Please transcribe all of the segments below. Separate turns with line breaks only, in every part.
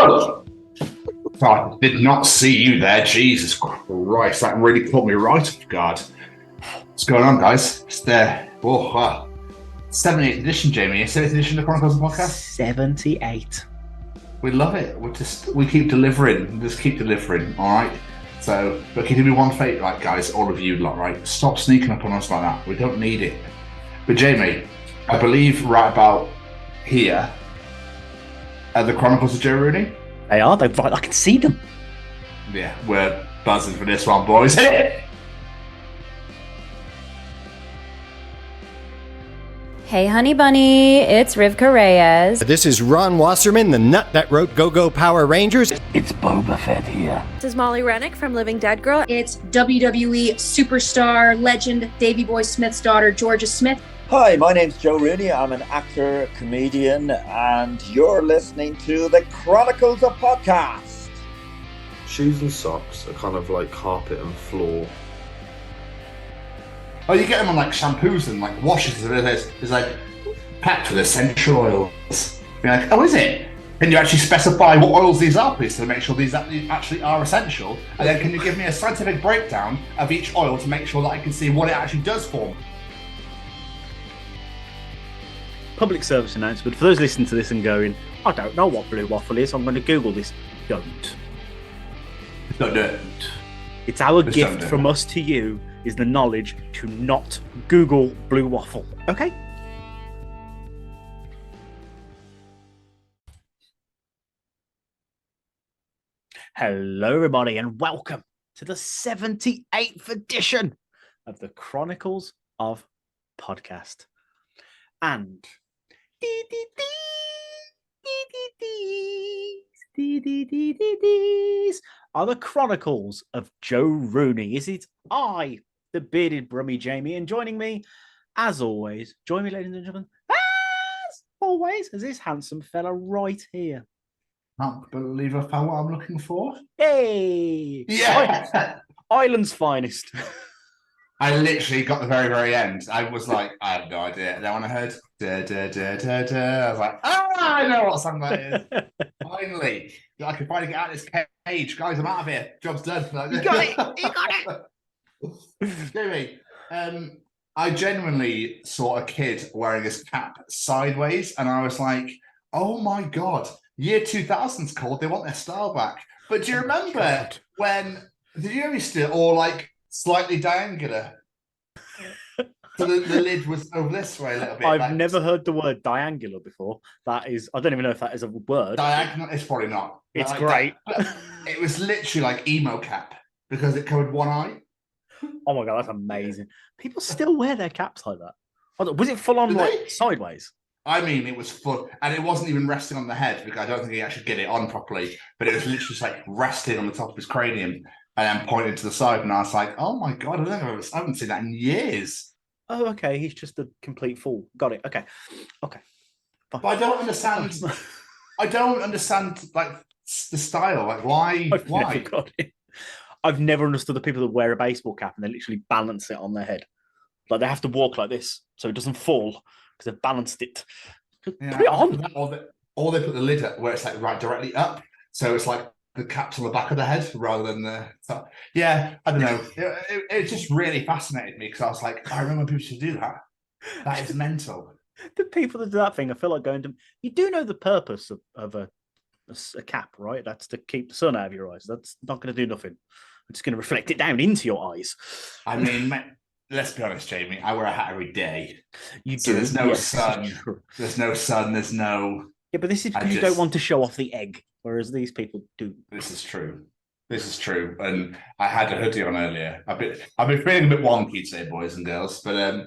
Oh! I did not see you there. Jesus Christ, that really caught me right off guard. What's going on, guys? It's there. Oh, wow. 78th edition, Jamie. 78th edition of Chronicles of Podcast?
78.
We love it. We keep delivering. We just keep delivering, all right? So, but can you do me one favour, right, guys, all of you lot, right? Stop sneaking up on us like that. We don't need it. But Jamie, I believe right about here are the Chronicles of Joe Rooney.
They are. They're right. I can see them.
Yeah, we're buzzing for this one, boys.
Hey, honey bunny, it's Rivka Reyes.
This is Ron Wasserman, the nut that wrote Go-Go Power Rangers.
It's Boba Fett here.
This is Molly Rennick from Living Dead Girl.
It's WWE superstar, legend, Davey Boy Smith's daughter, Georgia Smith.
Hi, my name's Joe Rooney. I'm an actor, comedian, and you're listening to the Chronicles of Podcast.
Shoes and socks are kind of like carpet and floor.
Oh, you get them on like shampoos and like washes. It's like packed with essential oils. You're like, oh, is it? Can you actually specify what oils these are, please, to make sure these actually are essential? And then can you give me a scientific breakdown of each oil to make sure that I can see what it actually does for me?
Public service announcement. For those listening to this and going, I don't know what blue waffle is, I'm going to Google this. Don't. It's our gift from us to you is the knowledge to not Google blue waffle. Okay? Hello, everybody, and welcome to the 78th edition of the Chronicles of Podcast. And these are the Chronicles of Joe Rooney. Is it I, the bearded brummy Jamie, and joining me, as always, join me, ladies and gentlemen, as always, is this handsome fella right here.
Can't believe I found what I'm looking for.
Hey!
Yeah!
Island's finest.
I literally got the very, very end. I was like, I have no idea. And then when I heard da, da, da, da, da, I was like, I know what song that is. Finally, I can finally get out of this cage. Guys, I'm out of here. Job's done.
You got it. You got
it. Jamie, I genuinely saw a kid wearing his cap sideways, and I was like, oh my God, year 2000's called. They want their style back. But do you remember when, did you ever still, or like, slightly diangular. So the lid was over this way a little bit.
I've never heard the word diangular before. That is, I don't even know if that is a word.
Diagonal, it's probably not.
It's
like
great.
It was literally like emo cap because it covered one eye.
Oh my God, that's amazing. People still wear their caps like that. Was it full on like sideways?
I mean, it was full, and it wasn't even resting on the head because I don't think he actually get it on properly, but it was literally just like resting on the top of his cranium. And then pointed to the side, and I was like, "Oh my God, I haven't seen that in years."
Oh, okay. He's just a complete fool. Got it. Okay.
But I don't understand. I don't understand like the style. Like, why? Why?
Never got it. I've never understood the people that wear a baseball cap and they literally balance it on their head. Like they have to walk like this so it doesn't fall because they've balanced it.
Yeah,
put it on.
Or they put the lid up where it's like right directly up, so it's like the cap's on the back of the head rather than the top. Yeah, I don't know. It just really fascinated me because I was like, I remember people should do that. That is mental.
The people that do that thing, I feel like going to. You do know the purpose of a cap, right? That's to keep the sun out of your eyes. That's not going to do nothing. It's going to reflect it down into your eyes.
I mean, let's be honest, Jamie. I wear a hat every day.
You do.
So there's no sun. There's no sun. There's no.
Yeah, but this is because you don't want to show off the egg, whereas these people do.
This is true. And I had a hoodie on earlier. I've been feeling a bit wonky today, boys and girls. But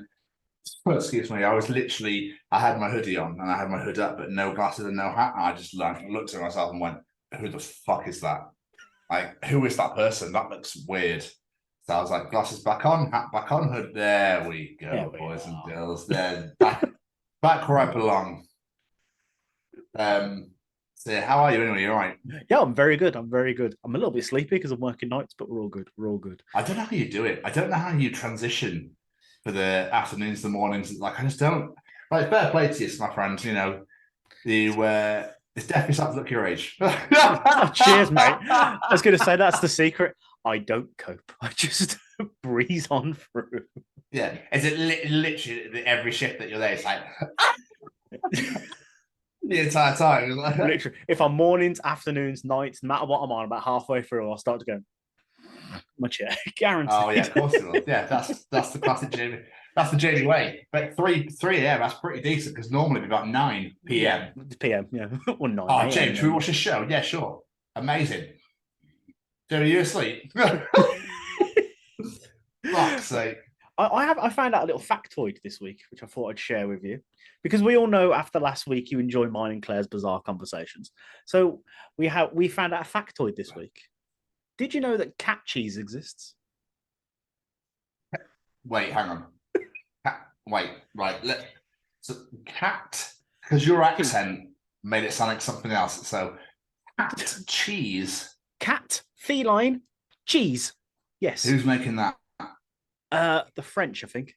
excuse me, I had my hoodie on and I had my hood up, but no glasses and no hat. And I just looked at myself and went, "Who the fuck is that? Like, who is that person? That looks weird." So I was like, glasses back on, hat back on, hood. There we go, boys and girls. There, back where I belong. So yeah, how are you anyway? You all right?
Yeah, I'm very good. I'm a little bit sleepy because I'm working nights, but we're all good.
I don't know how you do it. I don't know how you transition for the afternoons, the mornings. Like, I just don't. Like, fair play to you, my friend. You know, It's definitely something to look your age.
Cheers, mate. I was going to say that's the secret. I don't cope. I just breeze on through.
Yeah. Is it literally every shift that you're there? It's like the entire time.
Literally, if I'm mornings, afternoons, nights, no matter what I'm on, about halfway through, I'll start to go. My chair, guaranteed.
Oh yeah, of course it will. Yeah, that's the classic Jamie. That's the Jamie way. But 3 a.m. That's pretty decent because normally it'd be about 9 p.m.
PM, yeah, or 9.
Oh, James, should we watch a show? Yeah, sure. Amazing. Jamie, you asleep? Fuck's sake.
I found out a little factoid this week, which I thought I'd share with you, because we all know after last week you enjoy mine and Claire's bizarre conversations. So we found out a factoid this week. Did you know that cat cheese exists?
Wait, hang on. Wait, right. So cat, because your accent made it sound like something else. So cat cheese.
Cat, feline, cheese. Yes.
Who's making that?
The French, I think.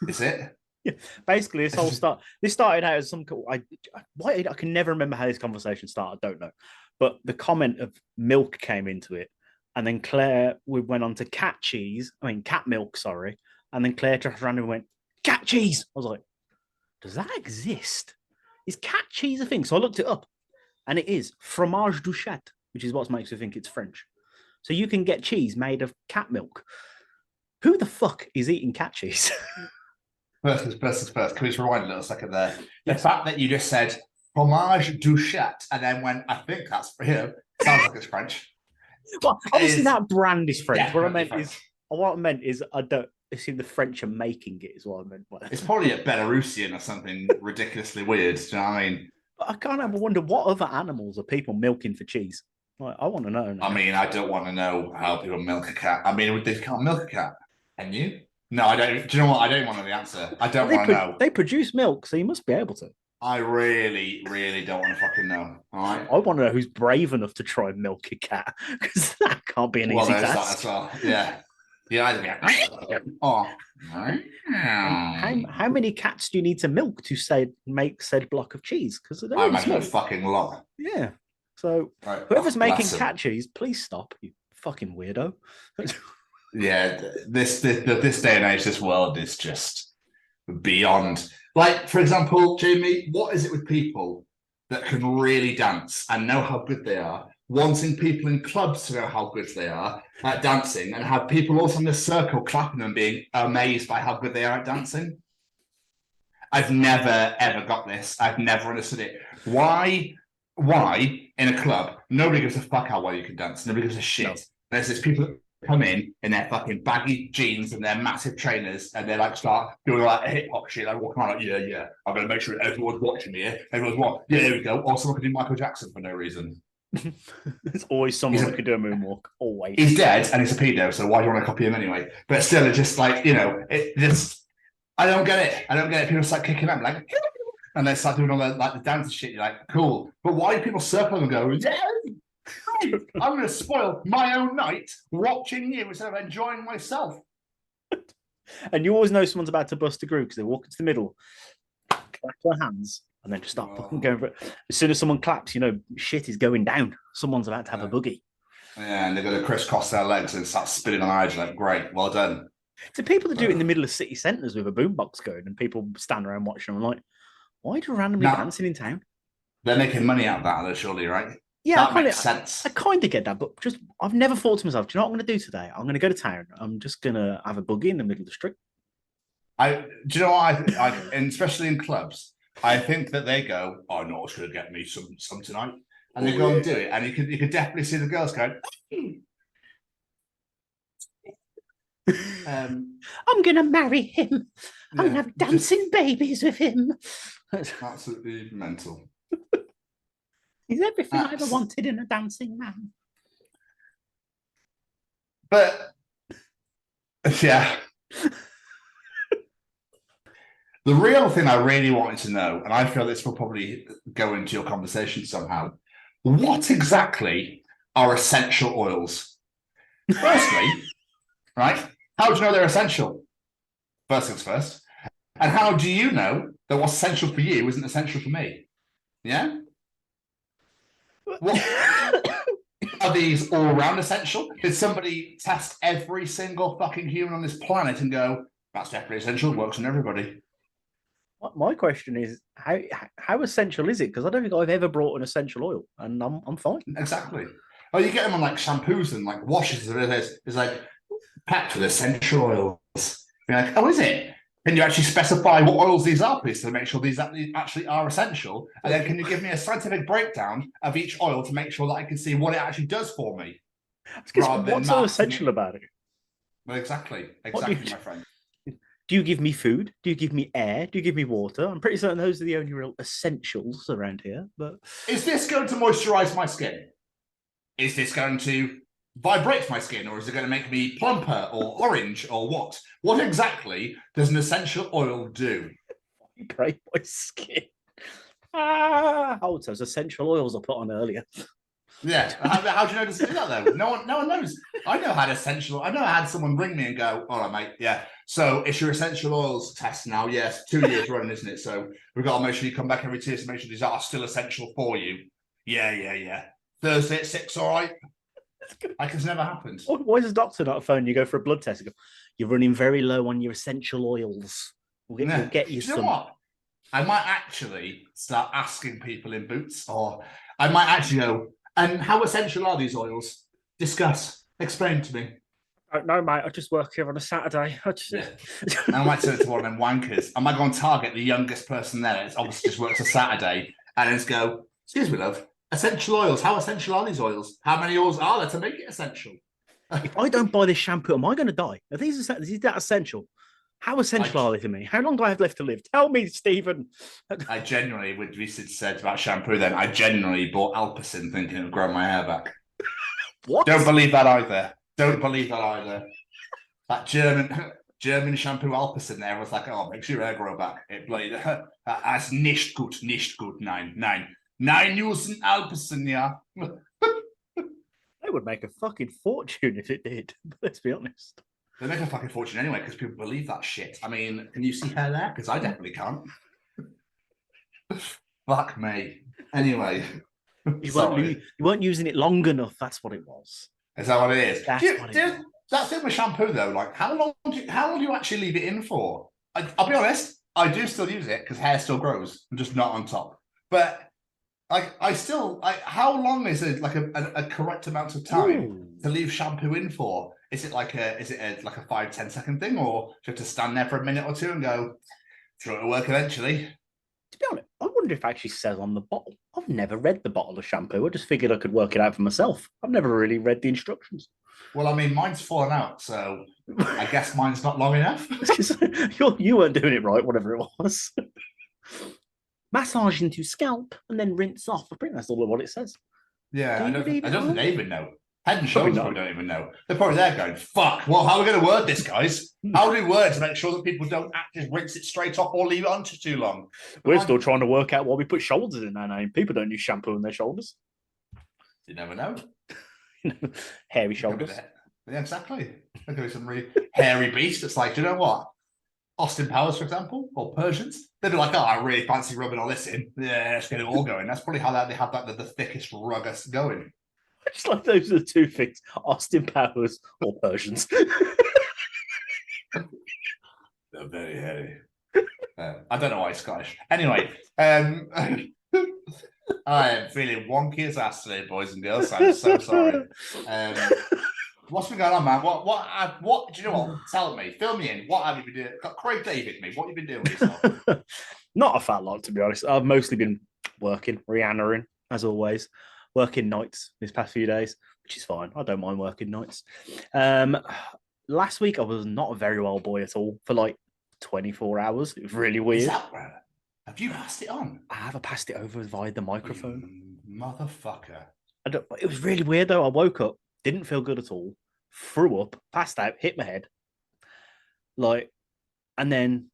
Is it?
Yeah. Basically, this started out as some. I can never remember how this conversation started. I don't know, but the comment of milk came into it, and then Claire went on to cat milk. Sorry, and then Claire just randomly went cat cheese. I was like, does that exist? Is cat cheese a thing? So I looked it up, and it is fromage du chat, which is what makes me think it's French. So you can get cheese made of cat milk. Who the fuck is eating cat cheese?
First. Can we just rewind a little second there? The fact that you just said fromage du chat and then when I think that's sounds like it's French.
Well, obviously that brand is French.
Yeah,
what I meant is I don't assume the French are making it. Is what I meant.
It's probably a Belarusian or something ridiculously weird. Do you know what I mean?
But I can't ever wonder what other animals are people milking for cheese. Like, I want to know. Now.
I mean, I don't want to know how people milk a cat. I mean, they can't milk a cat. Can you? No, I don't. Do you know what? I don't want to know the answer. I don't want to know.
They produce milk, so you must be able to.
I really, really don't want to fucking know. All right.
I want to know who's brave enough to try and milk a cat, because that can't be an easy task.
That as well. Yeah. Yeah. Oh.
How many cats do you need to milk to make said block of cheese? Because
I imagine a fucking lot.
Yeah. So whoever's making cat cheese, please stop, you fucking weirdo.
Yeah, this day and age, this world is just beyond. Like, for example, Jamie, what is it with people that can really dance and know how good they are, wanting people in clubs to know how good they are at dancing, and have people also in the circle clapping and being amazed by how good they are at dancing? I've never, ever got this. I've never understood it. Why in a club, nobody gives a fuck how well you can dance. Nobody gives a shit. No. There's these people that come in their fucking baggy jeans and their massive trainers, and they like start doing like hip hop shit, like walking around like, yeah, I'm gonna make sure everyone's watching me. Everyone's watching. Yeah, there we go. Or someone can do Michael Jackson for no reason.
There's always someone who can do a moonwalk. Always.
He's dead and he's a pedo, so why do you want to copy him anyway? But still, it's just like, I don't get it. People start kicking up like, and they start doing all the dance shit. You're like, cool, but why do people circle and go, yeah? I'm going to spoil my own night watching you instead of enjoying myself.
And you always know someone's about to bust a groove because they walk into the middle, clap their hands, and then just start fucking going for it. As soon as someone claps, shit is going down. Someone's about to have a boogie. Yeah,
and they're going to crisscross their legs and start spinning on edge. Like, great, well done.
So people that do it in the middle of city centres with a boombox going, and people stand around watching them. I'm like, why do randomly dancing in town?
They're making money out of that, though, surely, right?
Yeah,
that makes sense.
I kind of get that, but I've never thought to myself, do you know what I'm going to do today? I'm going to go to town. I'm just going to have a boogie in the middle of the street.
Do you know what? And especially in clubs, I think that they go, "Oh no, it's going to get me some tonight," and they go and do it, and you could definitely see the girls going.
I'm going to marry him. I'm going to have dancing babies with him.
Absolutely mental.
He's everything I ever wanted in a dancing man.
But, yeah. The real thing I really wanted to know, and I feel this will probably go into your conversation somehow, what exactly are essential oils? Firstly, right, how do you know they're essential? First things first. And how do you know that what's essential for you isn't essential for me? Yeah. What are these all-round essential? Did somebody test every single fucking human on this planet and go, that's definitely essential, works on everybody?
My question is, how essential is it? Because I don't think I've ever brought an essential oil, and I'm fine.
Exactly. Oh, you get them on like shampoos and like washes. It's like packed with essential oils. You're like, oh, is it? Can you actually specify what oils these are, please, to make sure these actually are essential? And then can you give me a scientific breakdown of each oil to make sure that I can see what it actually does for me?
What's so essential about it?
Well, exactly, my friend.
Do you give me food? Do you give me air? Do you give me water? I'm pretty certain those are the only real essentials around here. But
is this going to moisturize my skin? Is this going to vibrate my skin, or is it going to make me plumper or orange or what? What exactly does an essential oil do?
Vibrate my skin. Oh, so those essential oils I put on earlier.
Yeah. How do you know to do that though? No one knows. I know I had someone ring me and go, all right, mate, yeah. So it's your essential oils test now. Yes, 2 years running, isn't it? So we've got to make sure you come back every 2 years to make sure these are still essential for you. Yeah. Thursday at 6, all right. Like it's never happened.
Why does a doctor not phone you? Go for a blood test. And go, you're running very low on your essential oils. We'll get you
do
some.
You know what? I might actually start asking people in Boots, or I might actually go, and how essential are these oils? Discuss. Explain to me.
No, mate, I just work here on a Saturday.
I might turn it to one of them wankers. I might go on Target, the youngest person there. It's obviously just works a Saturday, and just go, excuse me, love. Essential oils. How essential are these oils? How many oils are there to make it essential?
If I don't buy this shampoo, am I going to die? Are these that essential? How essential are they to me? How long do I have left to live? Tell me, Stephen.
I genuinely, what we said about shampoo then, I genuinely bought Alpecin thinking it would grow my hair back.
What?
Don't believe that either. That German shampoo Alpecin there was like, oh, makes your hair grow back. It bloody, that's nicht gut, nein. Using Alpecin, yeah.
They would make a fucking fortune if it did. Let's be honest.
They make a fucking fortune anyway because people believe that shit. I mean, can you see hair there? Because I definitely can't. Fuck me. Anyway.
You weren't using it long enough. That's what it was.
Is that what it is?
That's
it with shampoo though. Like, how long do you actually leave it in for? I'll be honest. I do still use it because hair still grows. I'm just not on top. But how long is it like a correct amount of time to leave shampoo in for? Is it like a 5-10 second thing, or do you have to stand there for a minute or two and go, sure it'll work eventually?
To be honest, I wonder if it actually says on the bottle. I've never read the bottle of shampoo. I just figured I could work it out for myself. I've never really read the instructions.
Well, I mean, mine's fallen out, so I guess mine's not long enough.
You weren't doing it right, whatever it was. Massage into scalp and then rinse off. I think that's all of what it says.
Yeah, I don't think they even know. Head and Shoulders probably don't even know. They're probably there going, fuck, well, how are we going to word this, guys? How do we word to make sure that people don't just rinse it straight off or leave it on for too long?
We're still trying to work out why we put shoulders in our name. People don't use shampoo on their shoulders.
You never know.
Hairy shoulders.
Yeah, exactly. There could be some really hairy beast that's like, do you know what? Austin Powers, for example, or Persians, they'd be like, oh, I really fancy rubbing all this in. Yeah, let's get it all going. That's probably how they have the thickest ruggest going.
I just like those are the two things: Austin Powers or Persians.
They're very hairy. I don't know why he's Scottish. Anyway, I am feeling wonky as ass today, boys and girls. I'm so sorry. What's been going on, man? What do you know what? Tell me, fill me in. What have you been doing? Got Craig David me. What have you been doing with yourself?
Not a fat lot, to be honest. I've mostly been working, Rihanna-ing, as always. Working nights these past few days, which is fine. I don't mind working nights. Last week I was not a very well boy at all for like 24 hours. It was really weird.
Is that rare? Have you passed it on?
I have passed it over via the microphone.
Motherfucker.
It was really weird though. I woke up, didn't feel good at all, threw up, passed out, hit my head, and then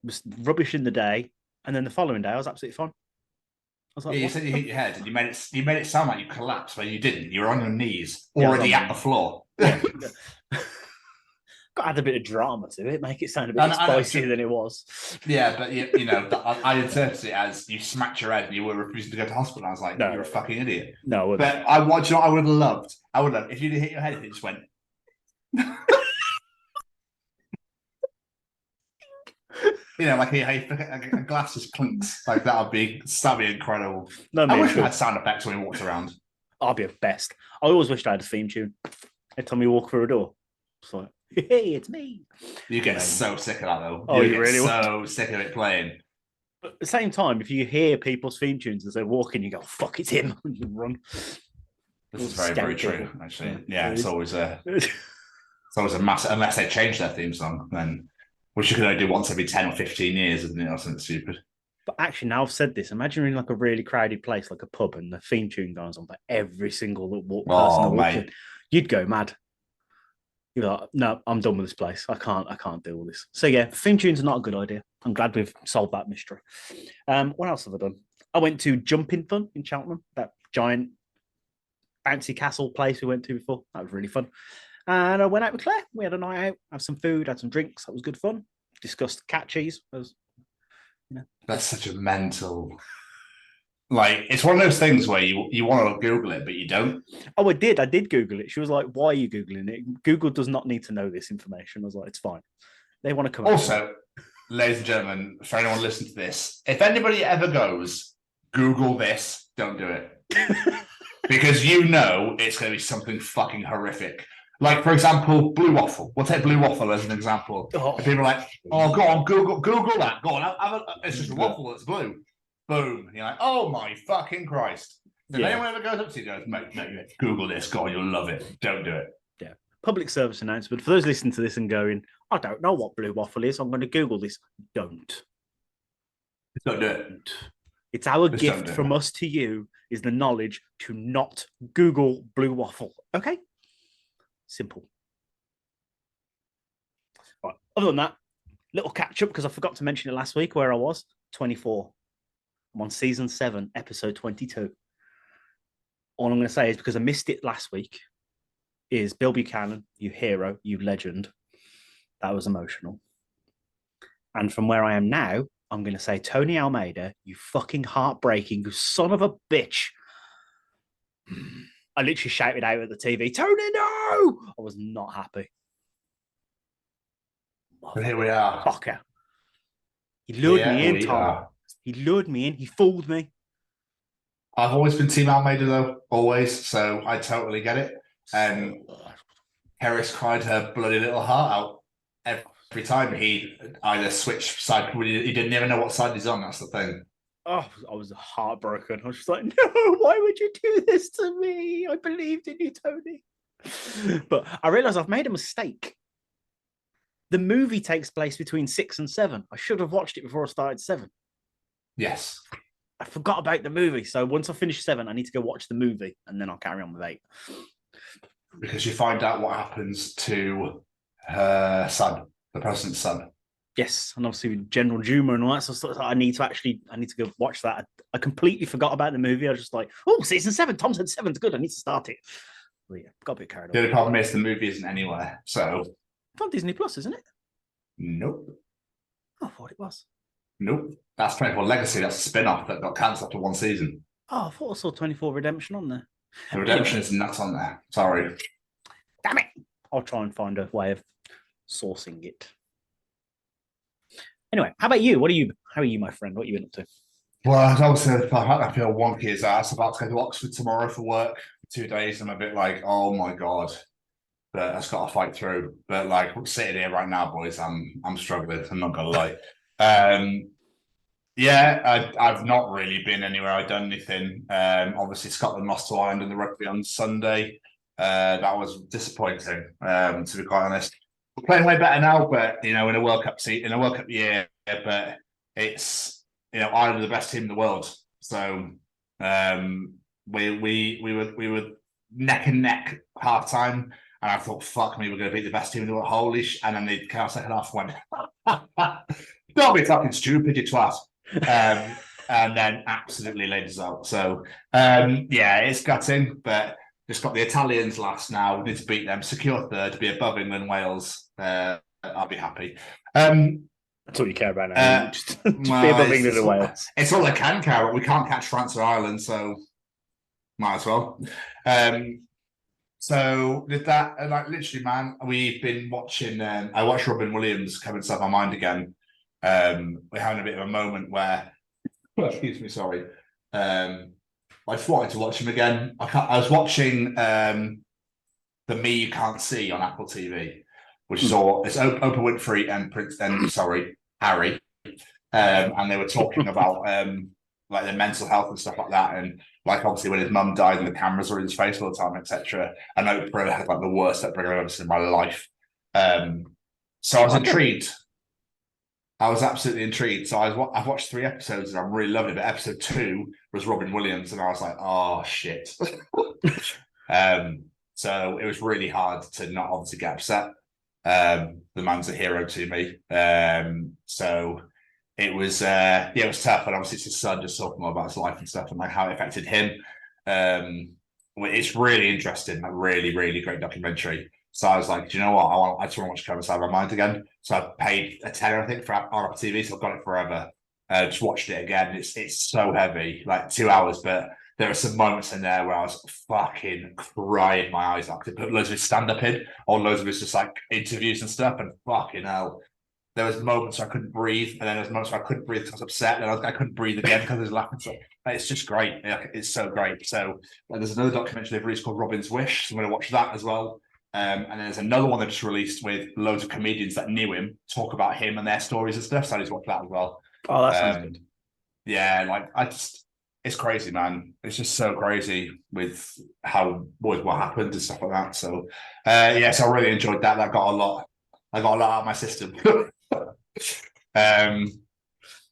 was rubbish in the day. And then the following day I was absolutely fine. I was like,
yeah, you said you hit your head and you made it sound like you collapsed, but you didn't. You were on your knees, already at the floor.
Yeah. Got to add a bit of drama to it, make it sound a bit
I know,
spicier than it was.
Yeah, but you know, I interpreted it as you smacked your head and you were refusing to go to hospital. I was like,
No.
you're a fucking idiot.
No,
But I watched. I would have loved. I would have if you'd hit your head and it just went. You know, like a glass just clinks. Like that'd be incredible.
No,
I wish we
sure.
had sound effects when we walked around.
I'll be a best. I always wished I had a theme tune. Every time we walk through a door, it's like, hey, it's me.
You get so sick of that though.
Oh, you
get
really
so sick of it playing.
But at the same time, if you hear people's theme tunes as they're walking, you go, fuck, it's him. And you run.
This is very, very
Scary
true,
people.
actually.
Yeah,
Yeah,
it
it's
is.
always a massive, unless they change their theme song, then which you can only do once every 10 or 15 years, isn't it? Or something stupid.
But actually, now I've said this, imagine you're in like a really crowded place, like a pub, and the theme tune goes on for every single person that walks in. You'd go mad. You're like, no, I'm done with this place. I can't deal with this. So yeah, theme tunes are not a good idea. I'm glad we've solved that mystery. What else have I done? I went to Jumping Fun in Cheltenham, that giant bouncy castle place we went to before. That was really fun. And I went out with Claire. We had a night out, had some food, had some drinks. That was good fun. Discussed cat cheese.
That's such a mental. Like, it's one of those things where you want to Google it, but you don't.
Oh, I did Google it. She was like, why are you Googling it? Google does not need to know this information. I was like, it's fine. They want to come
Also, ladies and gentlemen, for anyone listening to this, if anybody ever goes, Google this, don't do it. Because you know it's going to be something fucking horrific. Like, for example, blue waffle. We'll take blue waffle as an example.
Oh.
And people are like, oh, go on, Google that. Go on, it's just a waffle that's blue. Boom. And you're like, oh my fucking Christ. If anyone ever goes up to you and goes, mate, Google this, go on, you'll love it. Don't do it.
Yeah. Public service announcement. For those listening to this and going, I don't know what blue waffle is, I'm going to Google this. Don't.
Don't do it.
It's our
Just
gift
don't do
from
it.
us to you is the knowledge to not Google blue waffle. Okay? Simple. Right. Other than that, little catch up because I forgot to mention it last week where I was. 24. I'm on season 7, episode 22. All I'm going to say is because I missed it last week is Bill Buchanan, you hero, you legend. That was emotional. And from where I am now, I'm going to say Tony Almeida, you fucking heartbreaking son of a bitch. I literally shouted out at the TV, Tony, no! I was not happy.
And here we are.
Fucker. He lured me in,
we
Tom.
are.
He lured me in. He fooled me.
I've always been Team Almeida, though. Always. So I totally get it. Harris cried her bloody little heart out every time he either switched side. He didn't even know what side he's on. That's the thing.
Oh, I was heartbroken. I was just like, no, why would you do this to me? I believed in you, Tony. But I realized I've made a mistake. The movie takes place between 6 and 7. I should have watched it before I started 7.
Yes.
I forgot about the movie. So once I finish 7, I need to go watch the movie and then I'll carry on with 8.
Because you find out what happens to her son, the president's son.
Yes, and obviously General Juma and all that sort of stuff. I need to go watch that. I completely forgot about the movie. I was just like, oh, season 7. Tom said 7's good. I need to start it. But yeah, got a bit carried
The
away.
only problem is the movie isn't anywhere. So
It's on Disney Plus, isn't it?
nope.
Oh, I thought it was.
Nope. That's 24 Legacy. That's a spin-off that got cancelled after one season.
Oh, I thought I saw 24 Redemption on there.
The Redemption is not on there. Sorry.
Damn it! I'll try and find a way of sourcing it. Anyway, how about you? How are you, my friend? What are you been up to?
Well, obviously, I feel wonky as ass about to go to Oxford tomorrow for work for 2 days. I'm a bit like, oh my God. But I've got to fight through. But like, we're sitting here right now, boys. I'm struggling. I'm not gonna lie. I've not really been anywhere. I've done anything. Obviously, Scotland lost to Ireland in the rugby on Sunday. That was disappointing, to be quite honest. We're playing way better now, but in a World Cup year. But it's Ireland are the best team in the world. So we were neck and neck half time. And I thought, fuck me, we're going to beat the best team in the world. Holy sh! And then the second half went, don't be fucking stupid, you twat. And then absolutely laid us out. So, it's gutting, but just got the Italians last now. We need to beat them, secure third, be above England, Wales. I'll be happy.
That's all you care about now. Just be above England and Wales.
It's all I can care about. We can't catch France or Ireland, so might as well. So with that, like literally, man, we've been watching. I watched Robin Williams come inside my mind again. We're having a bit of a moment where, excuse me, sorry. I wanted to watch him again. I was watching The Me You Can't See on Apple TV, which is it's Oprah Winfrey and Harry, and they were talking about like their mental health and stuff like that, and like obviously when his mum died and the cameras were in his face all the time, etc. And Oprah had like the worst upbringing I've ever seen in my life. So I was intrigued. I was absolutely intrigued. So I've watched 3 episodes and I'm really loving it. But episode 2 was Robin Williams, and I was like, oh shit. So it was really hard to not obviously get upset. The man's a hero to me. So it was it was tough. And obviously it's his son, just talking more about his life and stuff and like how it affected him. It's really interesting, like really, really great documentary. So I was like, do you know what? I just want to watch Come Inside My Mind again. So I paid a tenner, I think, for Apple TV. So I've got it forever. Just watched it again. It's so heavy, like 2 hours. But there are some moments in there where I was fucking crying my eyes out. They put loads of his stand-up in, or loads of his just like interviews and stuff. And fucking hell, there was moments where I couldn't breathe, and then there was moments where I couldn't breathe because I was upset, and I couldn't breathe again because I was laughing. So it's just great. It's so great. So there's another documentary they've released called Robin's Wish. So I'm going to watch that as well. And then there's another one that just released with loads of comedians that knew him talk about him and their stories and stuff. So I need to watch that as well.
Oh, that sounds good.
Yeah, like it's crazy, man. It's just so crazy with what happened and stuff like that. So so I really enjoyed that. That got a lot. I got a lot out of my system. But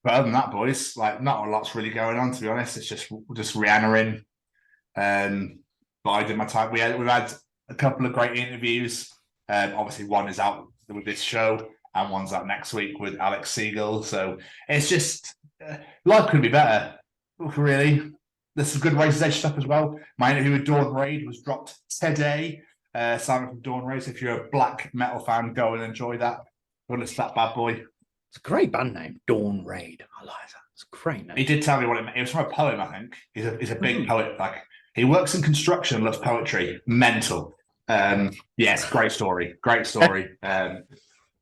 other than that, boys, like not a lot's really going on, to be honest. It's just Rihanna in. But I did my time. We've had a couple of great interviews. Obviously, one is out with this show, and one's out next week with Alex Siegel. So it's just life could be better, really. There's some good Razor's Edge stuff as well. My interview with Dawn Raid was dropped today. Simon from Dawn Raid. So if you're a black metal fan, go and enjoy that. Go listen to that bad boy.
It's a great band name, Dawn Raid. I like that. It's a great name.
He did tell me what it meant. It was from a poem, I think. He's a big poet. Like he works in construction and loves poetry. Mental. Yes, great story. So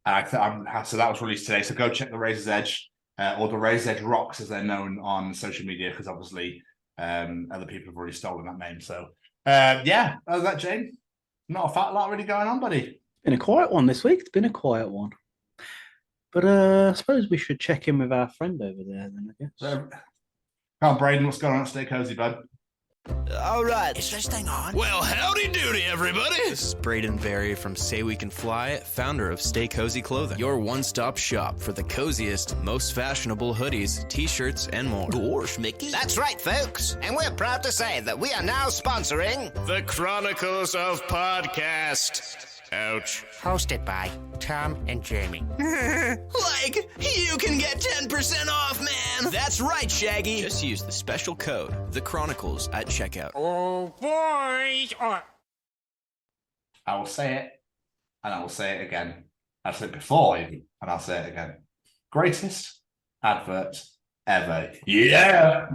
that was released today. So go check the Razor's Edge, or the Razor's Edge Rocks, as they're known on social media, because obviously other people have already stolen that name. So other than that, Jane, not a fat lot really going on, buddy.
Been a quiet one this week. It's been a quiet one. But I suppose we should check in with our friend over there then, I guess.
So, come on, Braden, what's going on at Stay Cozy, bud?
All right. Is this thing on? Well, howdy doody, everybody. This is Braden Berry from Say We Can Fly, founder of Stay Cozy Clothing, your one-stop shop for the coziest, most fashionable hoodies, t-shirts, and more. Gosh, Mickey.
That's right, folks. And we're proud to say that we are now sponsoring
the Chronicles of Podcast. Ouch.
Hosted by Tom and Jamie.
Like, you can get 10% off, man. That's right, Shaggy. Just use the special code, The Chronicles, at checkout.
Oh, boys.
I will say it, and I will say it again. I've said it before, and I'll say it again. Greatest advert ever. Yeah.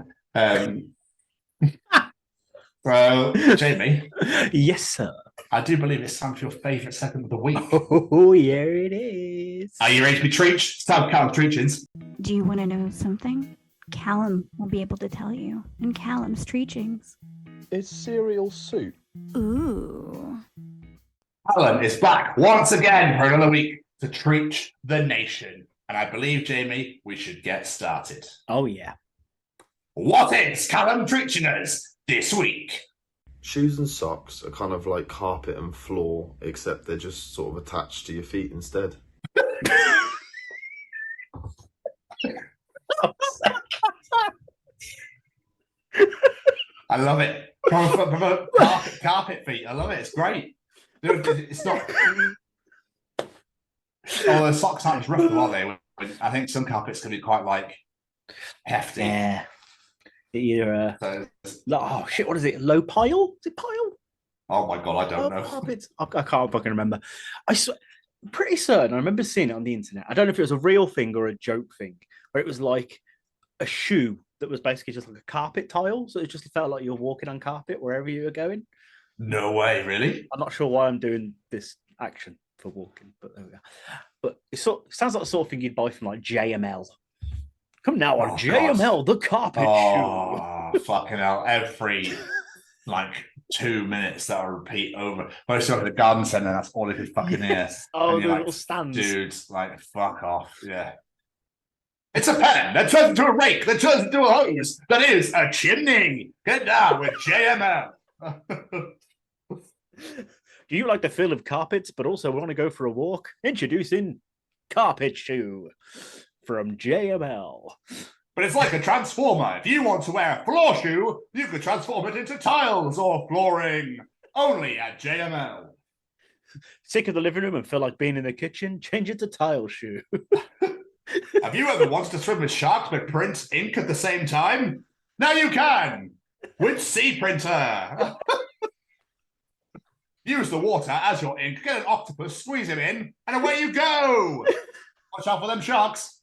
So, Jamie.
Yes, sir.
I do believe it's time for your favourite segment of the week.
Oh, yeah, it is.
Are you ready to be treached? It's time for Callum's Treachings.
Do you want to know something? Callum will be able to tell you in Callum's Treachings.
Is cereal soup?
Ooh.
Callum is back once again for another week to treach the nation. And I believe, Jamie, we should get started.
Oh, yeah.
What is Callum treaching us this week?
Shoes and socks are kind of like carpet and floor, except they're just sort of attached to your feet instead.
I love it. Carpet feet. I love it. It's great. It's not. Oh, the socks aren't as rough, are they? I think some carpets can be quite like hefty.
Yeah. Either oh shit, what is it? Low pile? Is it pile?
Oh my god, I don't know.
Carpets. I can't fucking remember. Pretty certain. I remember seeing it on the internet. I don't know if it was a real thing or a joke thing, where it was like a shoe that was basically just like a carpet tile, so it just felt like you're walking on carpet wherever you were going.
No way, really?
I'm not sure why I'm doing this action for walking, but there we go. But it sounds like the sort of thing you'd buy from like JML. Come now on JML, the carpet shoe.
Oh, fucking hell. Every like 2 minutes that'll repeat over. Most of the garden centre, that's all it could fucking hear.
Oh, the
like,
little stands.
Dudes, like, fuck off. Yeah. It's a pen that turns into a rake, that turns into a hose, that is a chimney. Get down with JML.
Do you like the feel of carpets, but also want to go for a walk? Introducing Carpet Shoe from JML.
But it's like a transformer. If you want to wear a floor shoe, you could transform it into tiles or flooring. Only at JML.
Sick of the living room and feel like being in the kitchen? Change it to tile shoe.
Have you ever wanted to swim with sharks but print ink at the same time? Now you can! With C Printer! Use the water as your ink, get an octopus, squeeze him in, and away you go! Watch out for them sharks.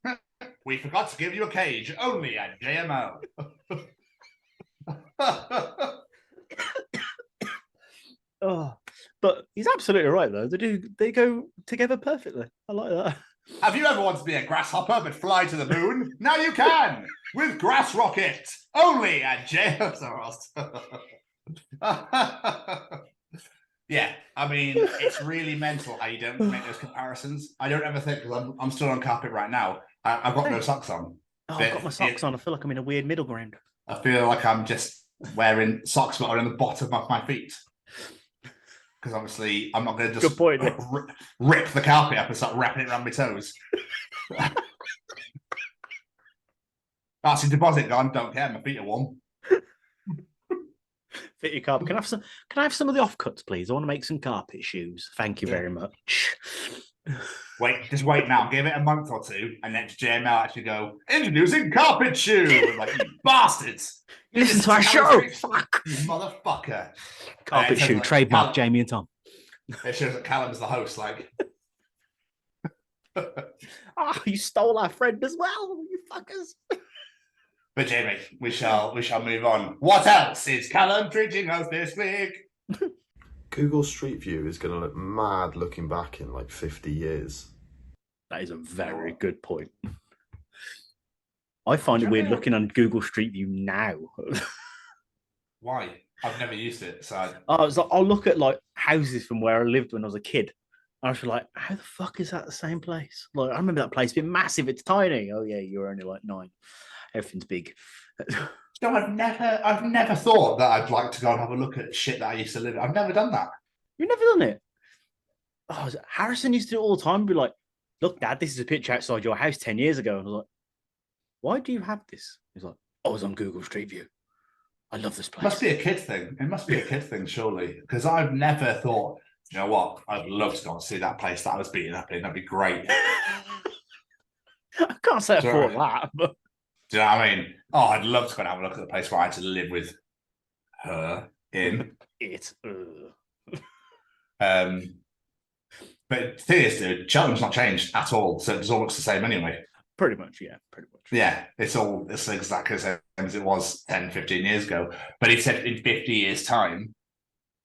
We forgot to give you a cage, only at JML.
Oh, but he's absolutely right, though. They go together perfectly. I like that.
Have you ever wanted to be a grasshopper but fly to the moon? Now you can! With Grass Rocket, only at JML. Yeah, I mean, it's really mental how you don't make those comparisons. I don't ever think, because I'm still on carpet right now, I've got no socks on.
Oh, I've got my socks on. I feel like I'm in a weird middle ground.
I feel like I'm just wearing socks that are on the bottom of my feet. Because obviously, I'm not going to just rip the carpet up and start wrapping it around my toes. That's a deposit gone, don't care, my feet are warm.
Fit your carpet. Can I have some of the offcuts, please? I want to make some carpet shoes. Thank you very much.
Just wait now. Give it a month or two, and then JML actually go, introducing carpet shoe. Like, you bastards.
Listen to our show.
Fuck. You motherfucker.
Carpet shoe, trademark Jamie and Tom.
It shows that Callum's the host, like.
You stole our friend as well, you fuckers.
But Jamie, we shall move on. What else is Callum treating us this week?
Google Street View is going to look mad looking back in like 50 years.
That is a very good point. I find it weird looking on Google Street View now.
Why? I've never used it, so.
I'll look at like houses from where I lived when I was a kid. And I was like, how the fuck is that the same place? Like, I remember that place being massive. It's tiny. Oh yeah, you're only like 9. Everything's big.
No, I've never thought that I'd like to go and have a look at shit that I used to live in. I've never done that.
You've never done it? Oh, Harrison used to do it all the time. Be like, look, Dad, this is a picture outside your house 10 years ago. And I was like, why do you have this? He's like, I was on Google Street View. I love this place.
Must be a kid thing. It must be a kid thing, surely. Because I've never thought, you know what? I'd love to go and see that place that I was beaten up in. That'd be great.
I can't say I thought that, but.
Do you know what I mean? Oh, I'd love to go and have a look at the place where I had to live with her in. But the thing is, dude, Cheltenham's not changed at all, so it just all looks the same anyway.
Pretty much, yeah.
Yeah, it's exactly the same as it was 10, 15 years ago. But he said in 50 years' time,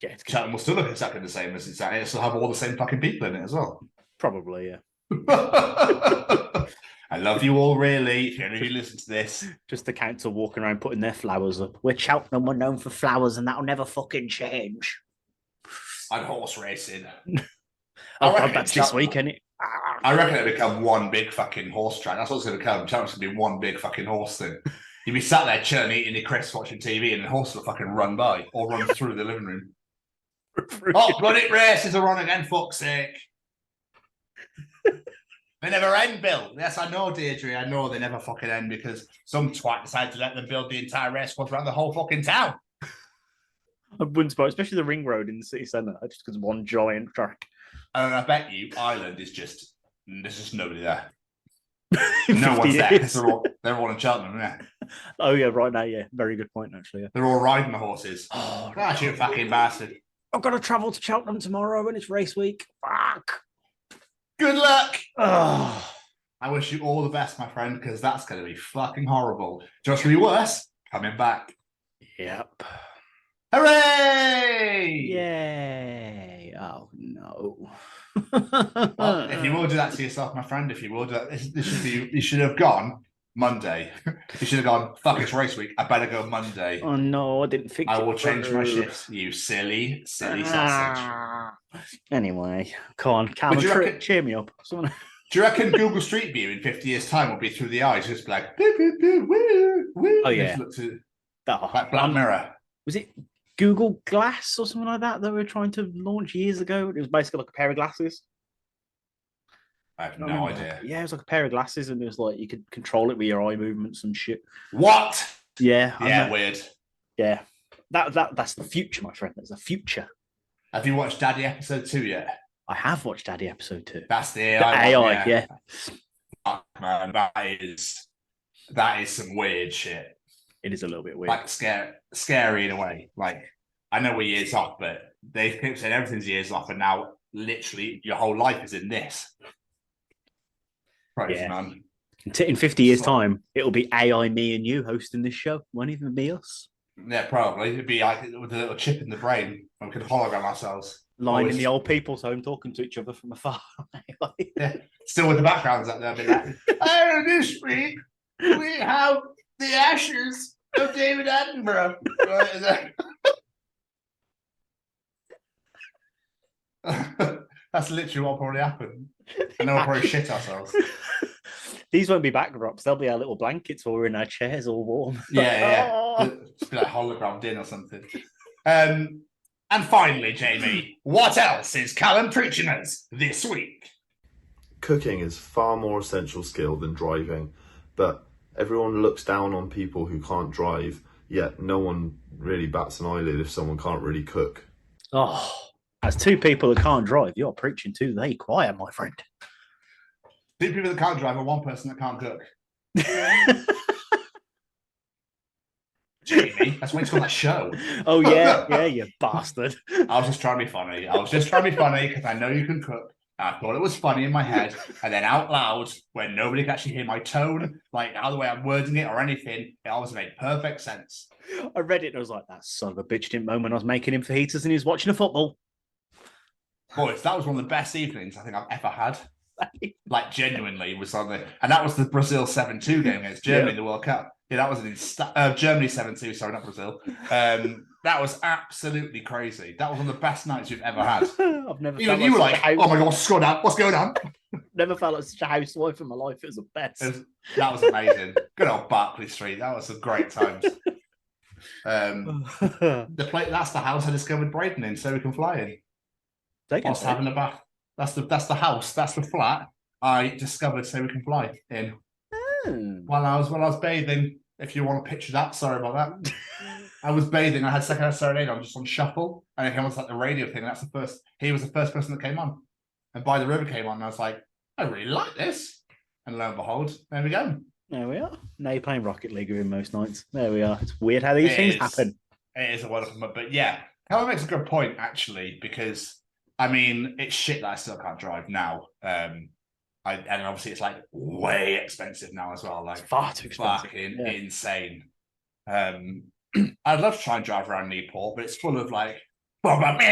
Cheltenham will still look exactly the same as it's at. It'll still have all the same fucking people in it as well.
Probably, yeah.
I love you all, really. If any of you listen to this.
Just the council walking around putting their flowers up. We're Cheltenham, we're known for flowers, and that'll never fucking change.
And horse racing.
Oh, God, that's this week, isn't it?
I reckon it'll become one big fucking horse track. That's what it's going to become. Cheltenham's going to be one big fucking horse thing. You'll be sat there chilling, eating your crisps, watching TV, and the horse will fucking run by or run through the living room. Oh, bloody races are on again, fuck's sake. They never end, Bill. Yes, I know, Deirdre. I know they never fucking end because some twat decided to let them build the entire race course around the whole fucking town.
I wouldn't suppose, especially the ring road in the city centre, just because one giant track.
And I bet you Ireland is just, there's just nobody there. No one's there because they're all in Cheltenham, yeah.
Oh, yeah, right now, yeah. Very good point, actually. Yeah.
They're all riding the horses.
Oh,
gosh, you fucking bastard.
I've got to travel to Cheltenham tomorrow and it's race week. Fuck.
Good luck.
Oh.
I wish you all the best, my friend, because that's going to be fucking horrible. Just going to be worse coming back.
Yep.
Hooray!
Yay. Oh, no.
Well, if you will do that to yourself, my friend, if you will do that, you should have gone Monday. You should have gone, fuck, it's race week. I better go Monday.
Oh, no, I didn't think
I will change my shifts, you silly sausage.
Anyway, come on, Callum, cheer me up.
Do you reckon Google Street View in 50 years' time will be through the eyes, just like, woo, woo.
Oh, yeah.
Like Black Mirror.
Was it Google Glass or something like that we were trying to launch years ago? It was basically like a pair of glasses.
I have no idea.
Yeah, it was like a pair of glasses, and it was like you could control it with your eye movements and shit.
What?
Yeah.
Yeah, weird.
Yeah. That's the future, my friend. That's the future.
Have you watched Daddy episode 2 yet?
I have watched Daddy episode 2.
That's the AI.
Yeah.
Fuck, man, that is some weird shit.
It is a little bit weird.
Like scary in a way. Like, I know we're years off, but they keep saying everything's years off, and now literally your whole life is in this. Right, man.
In 50 years' time, it'll be AI, me, and you hosting this show. Won't even be us.
Yeah, probably. It'd be like with a little chip in the brain, and we could hologram ourselves.
Lying in the old people's home, talking to each other from afar.
Yeah. Still with the backgrounds up there. Be like, this week we have the ashes of David Attenborough. That's literally what probably happened. And then we'll probably shit ourselves.
These won't be backdrops. They'll be our little blankets while we're in our chairs all warm.
Yeah. Just be like hologrammed in or something. And finally, Jamie, what else is Callum preaching us this week?
Cooking is far more essential skill than driving, but everyone looks down on people who can't drive, yet no one really bats an eyelid if someone can't really cook.
Oh, as two people that can't drive, you're preaching to the choir, my friend.
Two people that can't drive and one person that can't cook. Jamie, that's why it's called that show.
Oh, yeah, you bastard.
I was just trying to be funny. Because I know you can cook. I thought it was funny in my head, and then out loud, when nobody could actually hear my tone, like how the way I'm wording it or anything, it always made perfect sense.
I read it and I was like, that son of a bitch didn't moan when I was making him fajitas and he was watching the football.
Boys, that was one of the best evenings I think I've ever had. Like, genuinely, it was on the... And that was the Brazil 7-2 game against Germany in the World Cup. Yeah, that was Germany 7-2, sorry, not Brazil. That was absolutely crazy. That was one of the best nights you've ever had.
I've never
Even you were like, oh my God, what's going on? What's going on?
Never felt like such a housewife in my life. It was the best.
That was amazing. Good old Barclay Street. That was some great times. That's the house I discovered Braden in, so we can fly in. Whilst having a bath. That's the house. That's the flat I discovered so we can fly in. While I was bathing. If you want to picture that, sorry about that. I was bathing. I had Second Serenade on, just on shuffle, and it came on like the radio thing. He was the first person that came on, and By the River came on. And I was like, I really like this. And lo and behold, there we go.
There we are. Now you're playing Rocket League in most nights. There we are. It's weird how these things happen. It
is a wonderful, but yeah, Callum makes a good point actually, because I mean, it's shit that I still can't drive now. And obviously it's like way expensive now as well. Like,
it's far too expensive.
Fucking insane. I'd love to try and drive around Newport, but it's full of like, you're like,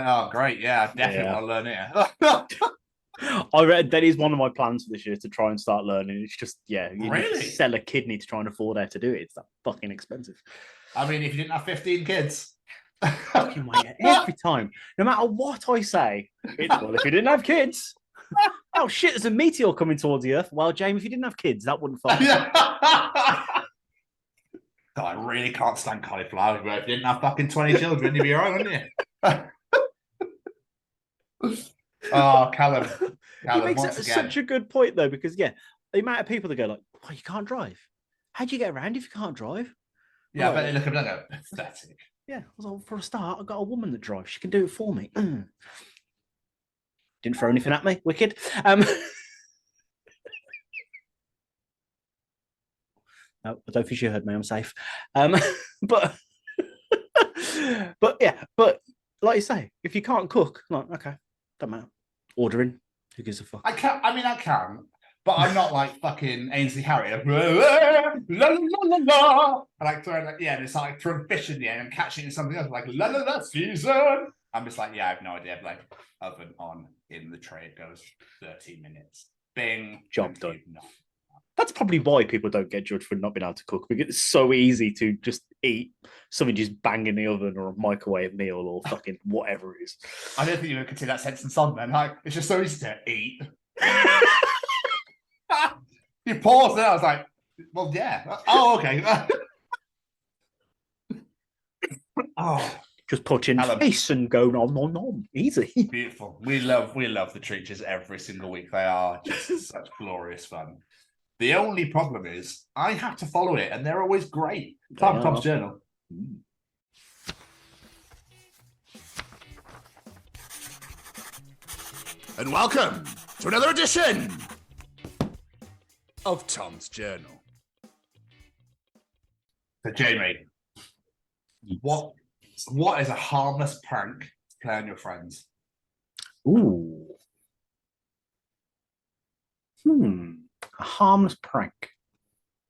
oh great, yeah, I definitely want to learn it.
I read that is one of my plans for this year, to try and start learning. It's just, you
really
sell a kidney to try and afford how to do it. It's that fucking expensive.
I mean, if you didn't have 15 kids.
Fucking way, every time, no matter what I say, it's, well, if you didn't have kids, oh shit, there's a meteor coming towards the Earth. Well, Jamie, if you didn't have kids, that wouldn't fly.
God, I really can't stand cauliflower. But if you didn't have fucking 20 children, you'd be alright, wouldn't you? Oh, Callum.
He makes such a good point though, because the amount of people that go like, "Oh, you can't drive. How do you get around if you can't drive?"
Yeah, I bet they look at me and go, pathetic.
Yeah, I was like, for a start, I got a woman that drives. She can do it for me. Didn't throw anything at me. Wicked. No, I don't think she heard me. I'm safe. But But yeah, but like you say, if you can't cook, like, okay, don't matter. Ordering, who gives a fuck?
I can, but I'm not like fucking Ainsley Harriott. La, la, la, la. I like throwing like, and it's like throwing fish in the air and catching it in something else, like la la la season. I'm just like, I have no idea. Like, oven on, in the tray, it goes 30 minutes. Bing.
Job done. That's probably why people don't get judged for not being able to cook, because it's so easy to just eat something just bang in the oven or a microwave meal or fucking whatever it is.
I don't think you could see that sentence on then. Like, it's just so easy to eat. You paused there. I was like, well, yeah. Oh, okay.
Just put in face and go nom. Easy.
Beautiful. We love the Treachings every single week. They are just such glorious fun. The only problem is I have to follow it, and they're always great. Tom's Journal.
And welcome to another edition of Tom's Journal.
So, Jamie, what is a harmless prank to play on your friends?
Ooh. A harmless prank.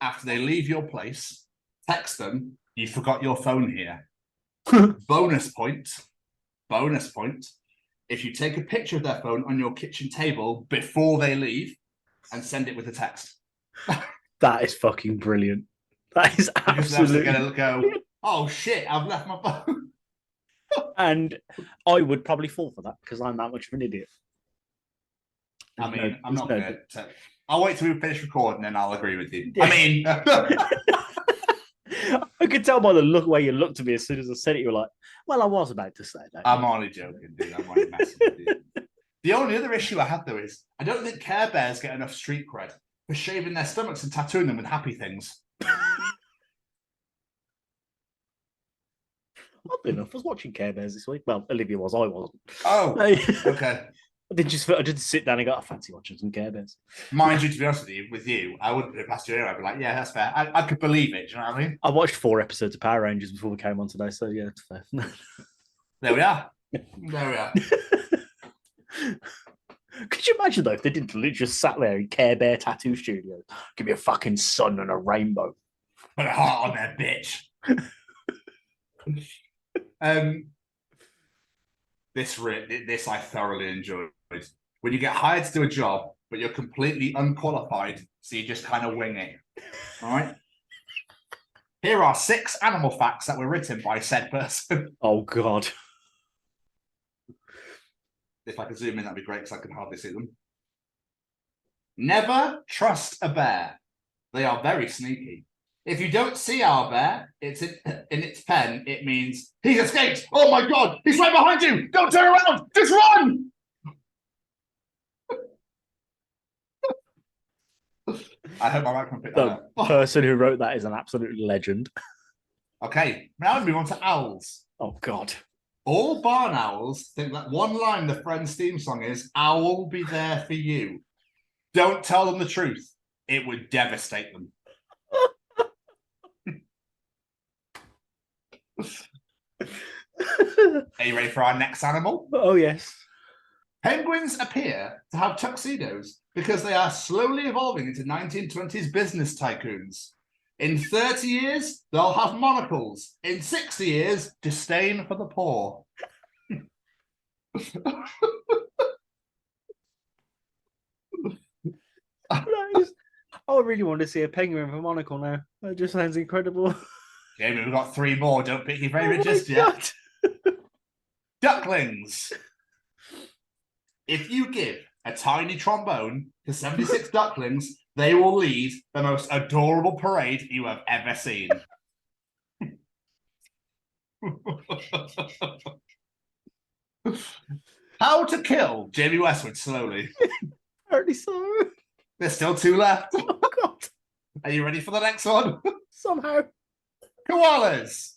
After they leave your place, text them, you forgot your phone here. Bonus point. If you take a picture of their phone on your kitchen table before they leave and send it with a text.
That is fucking brilliant. That is absolutely
going to go, oh shit, I've left my phone.
And I would probably fall for that because I'm that much of an idiot.
I'm not going to. I'll wait till we finish recording and I'll agree with you.
Yeah.
I mean,
I could tell by the way you looked at me as soon as I said it. You were like, well, I was about to say that.
I'm only joking, dude. I'm only messing with you. The only other issue I have, though, is I don't think Care Bears get enough street cred for shaving their stomachs and tattooing them with happy things.
Oddly enough, I was watching Care Bears this week. Well, Olivia was, I wasn't.
Oh, okay.
I did sit down and go, I fancy watching some Care Bears.
Mind you, to be honest with you, I wouldn't put it past you anyway. I'd be like, yeah, that's fair. I could believe it. Do you know what I mean?
I watched 4 episodes of Power Rangers before we came on today, so yeah, it's fair.
There we are.
Could you imagine though if they didn't literally just sat there in Care Bear tattoo studios? Give me a fucking sun and a rainbow.
Put a heart on there, bitch. This I thoroughly enjoyed. When you get hired to do a job, but you're completely unqualified, so you just kind of wing it. All right. Here are 6 animal facts that were written by said person.
Oh God.
If I could zoom in, that'd be great because I can hardly see them. Never trust a bear. They are very sneaky. If you don't see our bear, it's in its pen, it means he's escaped. Oh my God, he's right behind you. Don't turn around, just run. I hope my mic can pick that up.
The person who wrote that is an absolute legend.
Okay, now we move on to owls.
Oh God.
All barn owls think that one line in the Friends theme song is, "I will be there for you." Don't tell them the truth. It would devastate them. Are you ready for our next animal?
Oh, yes.
Penguins appear to have tuxedos because they are slowly evolving into 1920s business tycoons. In 30 years, they'll have monocles. In 60 years, disdain for the poor.
I really want to see a penguin with a monocle now. That just sounds incredible.
Jamie, we've got 3 more. Don't pick your favourite just yet. Ducklings. If you give a tiny trombone to 76 ducklings, they will lead the most adorable parade you have ever seen. How to kill Jamie Westwood slowly.
Apparently so.
There's still 2 left.
Oh, God.
Are you ready for the next one?
Somehow.
Koalas.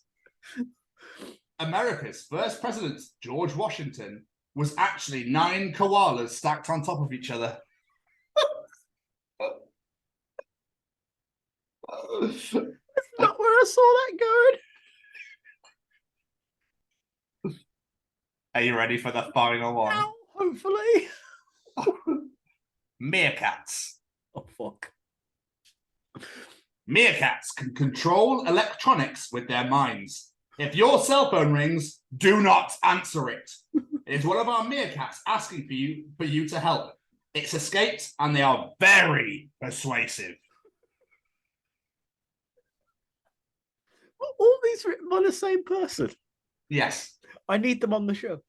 America's first president, George Washington, was actually 9 koalas stacked on top of each other.
That's not where I saw that going.
Are you ready for the final one?
Ow, hopefully.
Meerkats.
Oh, fuck.
Meerkats can control electronics with their minds. If your cell phone rings, do not answer it. It's one of our meerkats asking for you to help. It's escaped, and they are very persuasive.
All these written by the same person.
Yes.
I need them on the show.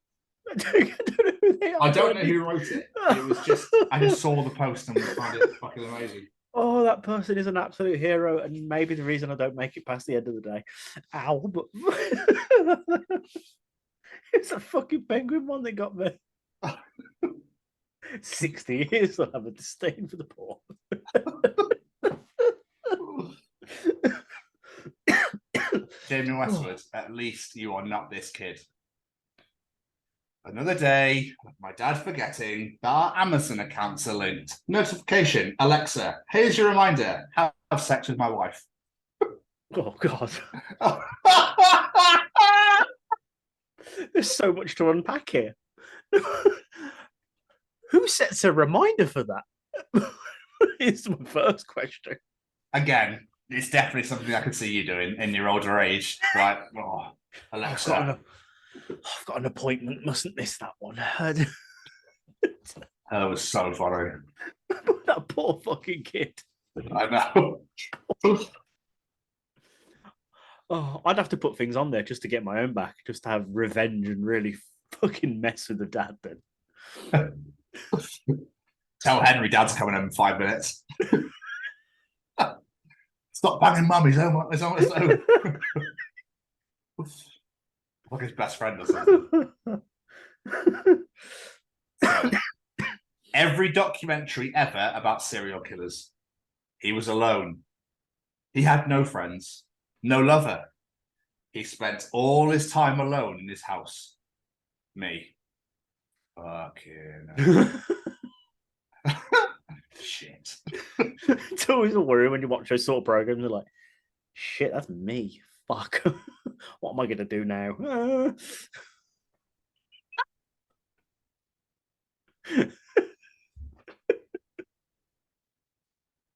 I don't know who they are.
I don't know who wrote it. It was just I just saw the post and found it fucking amazing.
Oh, that person is an absolute hero, and maybe the reason I don't make it past the end of the day. Ow, but it's a fucking penguin one that got me. 60 years I'll have a disdain for the poor.
Jamie Westwood, at least you are not this kid. Another day, my dad forgetting that our Amazon accounts are linked. Notification, Alexa, here's your reminder. Have sex with my wife.
Oh, God. There's so much to unpack here. Who sets a reminder for that? Is my first question.
Again, it's definitely something I could see you doing in your older age. Like, oh, Alexa.
I've got an appointment. Mustn't miss that one.
That was so funny.
That poor fucking kid.
I know.
Oh, I'd have to put things on there just to get my own back, just to have revenge and really fucking mess with the dad then.
Tell Henry dad's coming home in 5 minutes. Stop banging mum, he's home. He's home. Like his best friend or something. So, every documentary ever about serial killers, he was alone. He had no friends, no lover. He spent all his time alone in his house. Me. Fucking shit.
It's always a worry when you watch those sort of programs. You're like, shit, that's me. Fuck. What am I going to do now?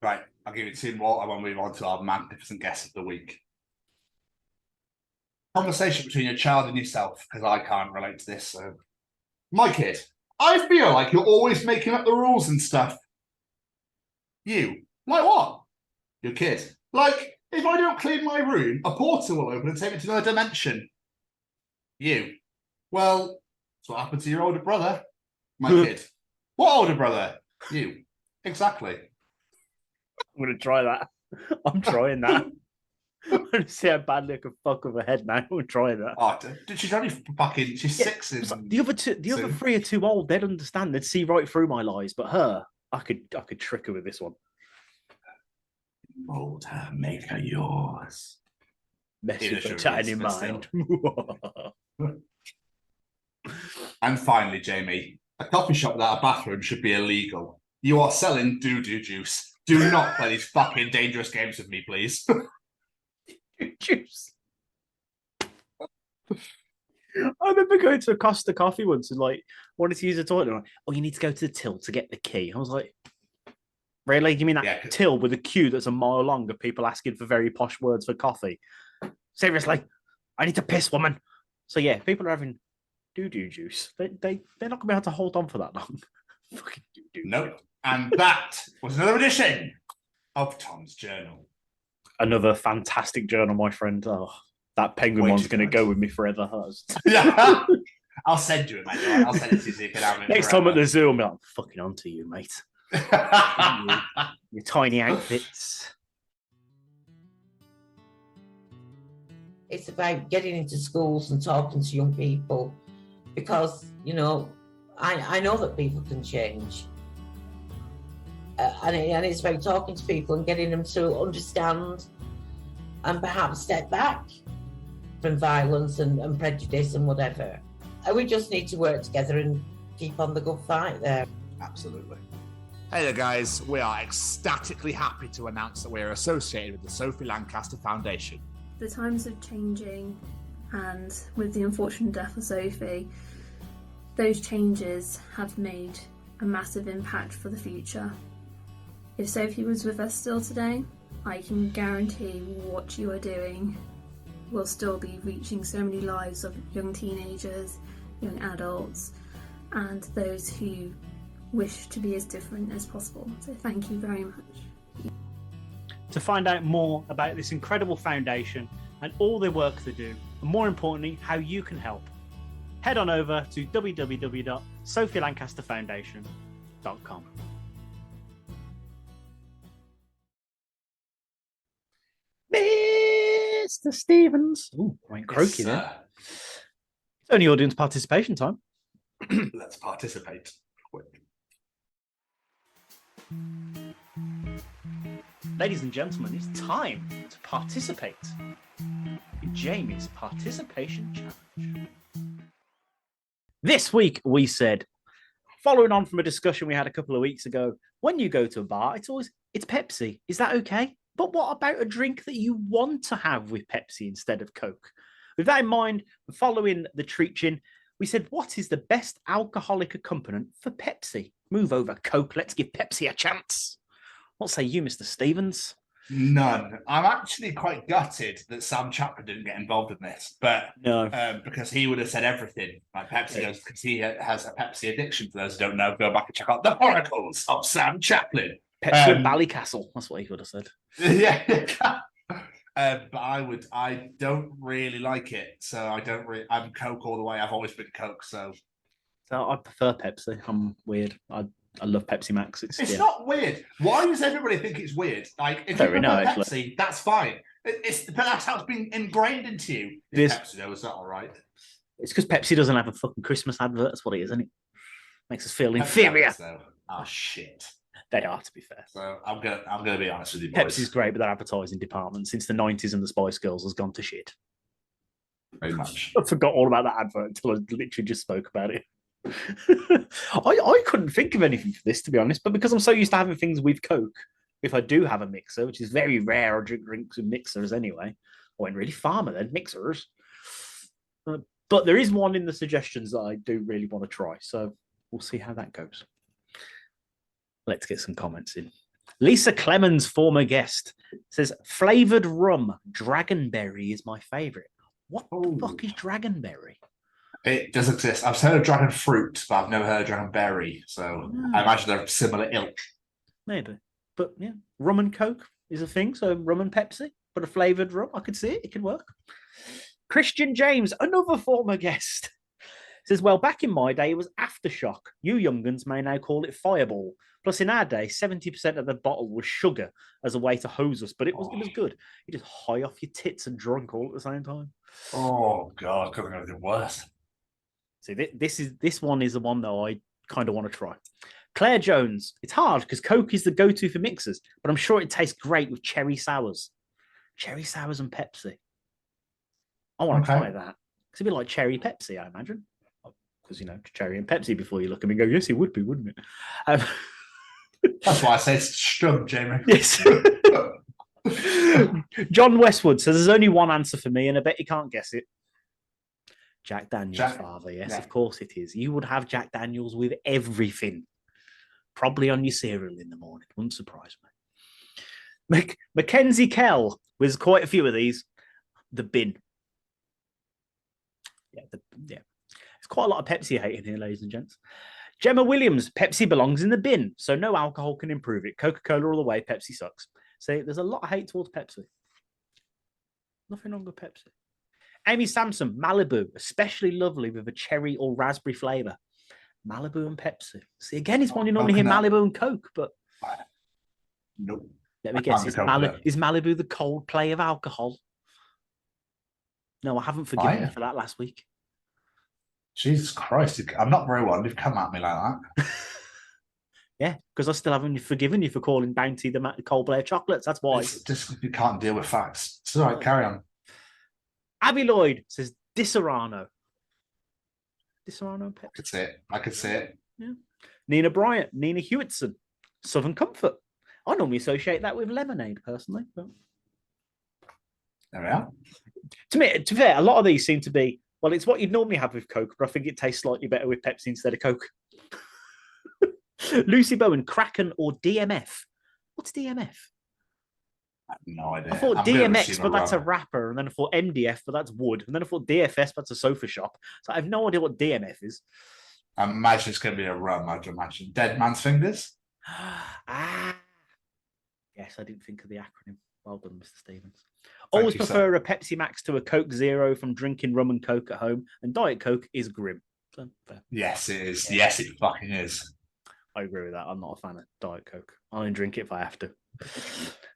Right, I'll give you 2 more. I want to move on to our magnificent guest of the week. Conversation between your child and yourself, because I can't relate to this. So, my kid, I feel like you're always making up the rules and stuff. You, like what? Your kid, like if I don't clean my room, a portal will open and take me to another dimension. You, well, that's what happened to your older brother. My kid, what older brother? You, exactly.
I'm going to try that. I'm trying that. I'm going to see how badly I can fuck with her head now. I'm trying that.
Oh, she's only fucking, she's 6.
The other 3 are too old. They'd understand. They'd see right through my lies. But her, I could trick her with this one.
Mold her, make her yours.
Mess with her tiny mind.
And finally, Jamie, a coffee shop without a bathroom should be illegal. You are selling doo-doo juice. Do not play these fucking dangerous games with me, please.
Juice. I remember going to a Costa Coffee once and like wanted to use a toilet. Like, oh, you need to go to the till to get the key. I was like, really? You mean that till with a queue that's a mile long of people asking for very posh words for coffee? Seriously, I need to piss, woman. So yeah, people are having doo-doo juice. They're not going to be able to hold on for that long. Fucking doo-doo.
Nope. And that was another edition of Tom's Journal.
Another fantastic journal, my friend. Oh, that penguin one's going to go with me forever.
Yeah. I'll send you it, mate. I'll send it to you so you can have it.
Next time at the zoo, I'm like, I'm fucking onto you, mate. Your tiny outfits.
It's about getting into schools and talking to young people because, you know, I know that people can change. And it's about talking to people and getting them to understand and perhaps step back from violence and prejudice and whatever. And we just need to work together and keep on the good fight there.
Absolutely. Hey there, guys. We are ecstatically happy to announce that we are associated with the Sophie Lancaster Foundation.
The times are changing, and with the unfortunate death of Sophie, those changes have made a massive impact for the future. If Sophie was with us still today, I can guarantee what you are doing will still be reaching so many lives of young teenagers, young adults, and those who wish to be as different as possible. So thank you very much.
To find out more about this incredible foundation and all the work they do, and more importantly, how you can help, head on over to www.sophielancasterfoundation.com. Mr. Stevens. Ooh, I went croaky there. It's only audience participation time.
Let's participate. Quick.
Ladies and gentlemen, it's time to participate in Jamie's participation challenge. This week we said, following on from a discussion we had a couple of weeks ago, when you go to a bar, it's Pepsi. Is that okay? But what about a drink that you want to have with Pepsi instead of Coke? With that in mind, following the Treaching, we said, what is the best alcoholic accompaniment for Pepsi? Move over, Coke. Let's give Pepsi a chance. What say you, Mr. Stevens?
None. I'm actually quite gutted that Sam Chaplin didn't get involved in this, but
no,
because he would have said everything. Like Pepsi does, because he has a Pepsi addiction. For those who don't know, go back and check out the Chronicles of Sam Chaplin.
Pepsi and Ballycastle. That's what he would have said.
Yeah. But I don't really like it, so I'm Coke all the way. I've always been Coke, so
I prefer Pepsi. I'm weird. I love Pepsi Max.
It's not weird. Why does everybody think it's weird? Like, if you prefer Pepsi, that's fine. But that's how it's been ingrained into you. Pepsi, though, is that all right?
It's because Pepsi doesn't have a fucking Christmas advert. That's what it is, isn't it? Makes us feel inferior.
Oh shit.
They are, to be fair.
So I'm gonna be honest with you, boys.
Pepsi's great, but their advertising department since the 90s and the Spice Girls has gone to shit.
Very much.
I forgot all about that advert until I literally just spoke about it. I couldn't think of anything for this, to be honest, but because I'm so used to having things with Coke, if I do have a mixer, which is very rare, I drink drinks with mixers anyway. I went really farmer then, mixers. But there is one in the suggestions that I do really want to try, so we'll see how that goes. Let's get some comments in. Lisa Clemens, former guest, says, flavoured rum, dragonberry is my favourite. What the fuck is dragonberry?
It does exist. I've heard of dragon fruit, but I've never heard of dragon berry. So I imagine they're similar ilk.
Maybe. But yeah, rum and Coke is a thing. So rum and Pepsi, but a flavoured rum. I could see it. It could work. Christian James, another former guest, says, well, back in my day, it was Aftershock. You young'uns may now call it Fireball. Plus, in our day, 70% of the bottle was sugar as a way to hose us, but it was good. You just high off your tits and drunk all at the same time.
Oh, God, couldn't have been worse.
See, this one is the one that I kind of want to try. Claire Jones, it's hard because Coke is the go-to for mixers, but I'm sure it tastes great with cherry sours. Cherry sours and Pepsi. I want to try that. It's a bit like cherry Pepsi, I imagine. Because, cherry and Pepsi before you look at me and go, yes, it would be, wouldn't it?
That's why I say it's strong, Jamie.
Yes. John Westwood says, there's only one answer for me, and I bet you can't guess it. Jack Daniels, father. Yes, of course it is. You would have Jack Daniels with everything. Probably on your cereal in the morning. Wouldn't surprise me. Mackenzie Kell, with quite a few of these. The bin. Yeah. There's quite a lot of Pepsi hate in here, ladies and gents. Gemma Williams, Pepsi belongs in the bin, so no alcohol can improve it. Coca-Cola all the way, Pepsi sucks. So there's a lot of hate towards Pepsi. Nothing wrong with Pepsi. Amy Sampson, Malibu, especially lovely with a cherry or raspberry flavour. Malibu and Pepsi. See, again, it's one you normally hear Malibu and Coke, but...
Nope.
Let me guess, is Malibu the cold play of alcohol? No, I haven't forgiven you for that last week.
Jesus Christ, I'm not very well. You've come at me like that.
Yeah, because I still haven't forgiven you for calling Bounty the cold play of chocolates. That's why.
It's just you can't deal with facts. It's all right, carry on.
Abby Lloyd says Disaronno. Disaronno and Pepsi.
I could see it.
Yeah. Nina Bryant, Nina Hewitson, Southern Comfort. I normally associate that with lemonade, personally. But...
There we are.
To be fair, a lot of these seem to be Well, it's what you'd normally have with Coke, but I think it tastes slightly better with Pepsi instead of Coke. Lucy Bowen, Kraken or DMF? What's DMF?
I have no idea.
I thought
I'm gonna
DMX,
assume
but that's a
wrong.
rapper, and then I thought MDF, but that's wood, and then I thought DFS, but that's a sofa shop. So I have no idea what DMF is.
I imagine it's going to be a rum, I'd imagine. Dead Man's Fingers?
Yes, I didn't think of the acronym. Well done, Mr. Stevens. Always prefer a Pepsi Max to a Coke Zero from drinking rum and Coke at home, and Diet Coke is grim. So, fair.
Yes, it is. Yeah. Yes, it fucking is.
I agree with that. I'm not a fan of Diet Coke. I'll only drink it if I have to.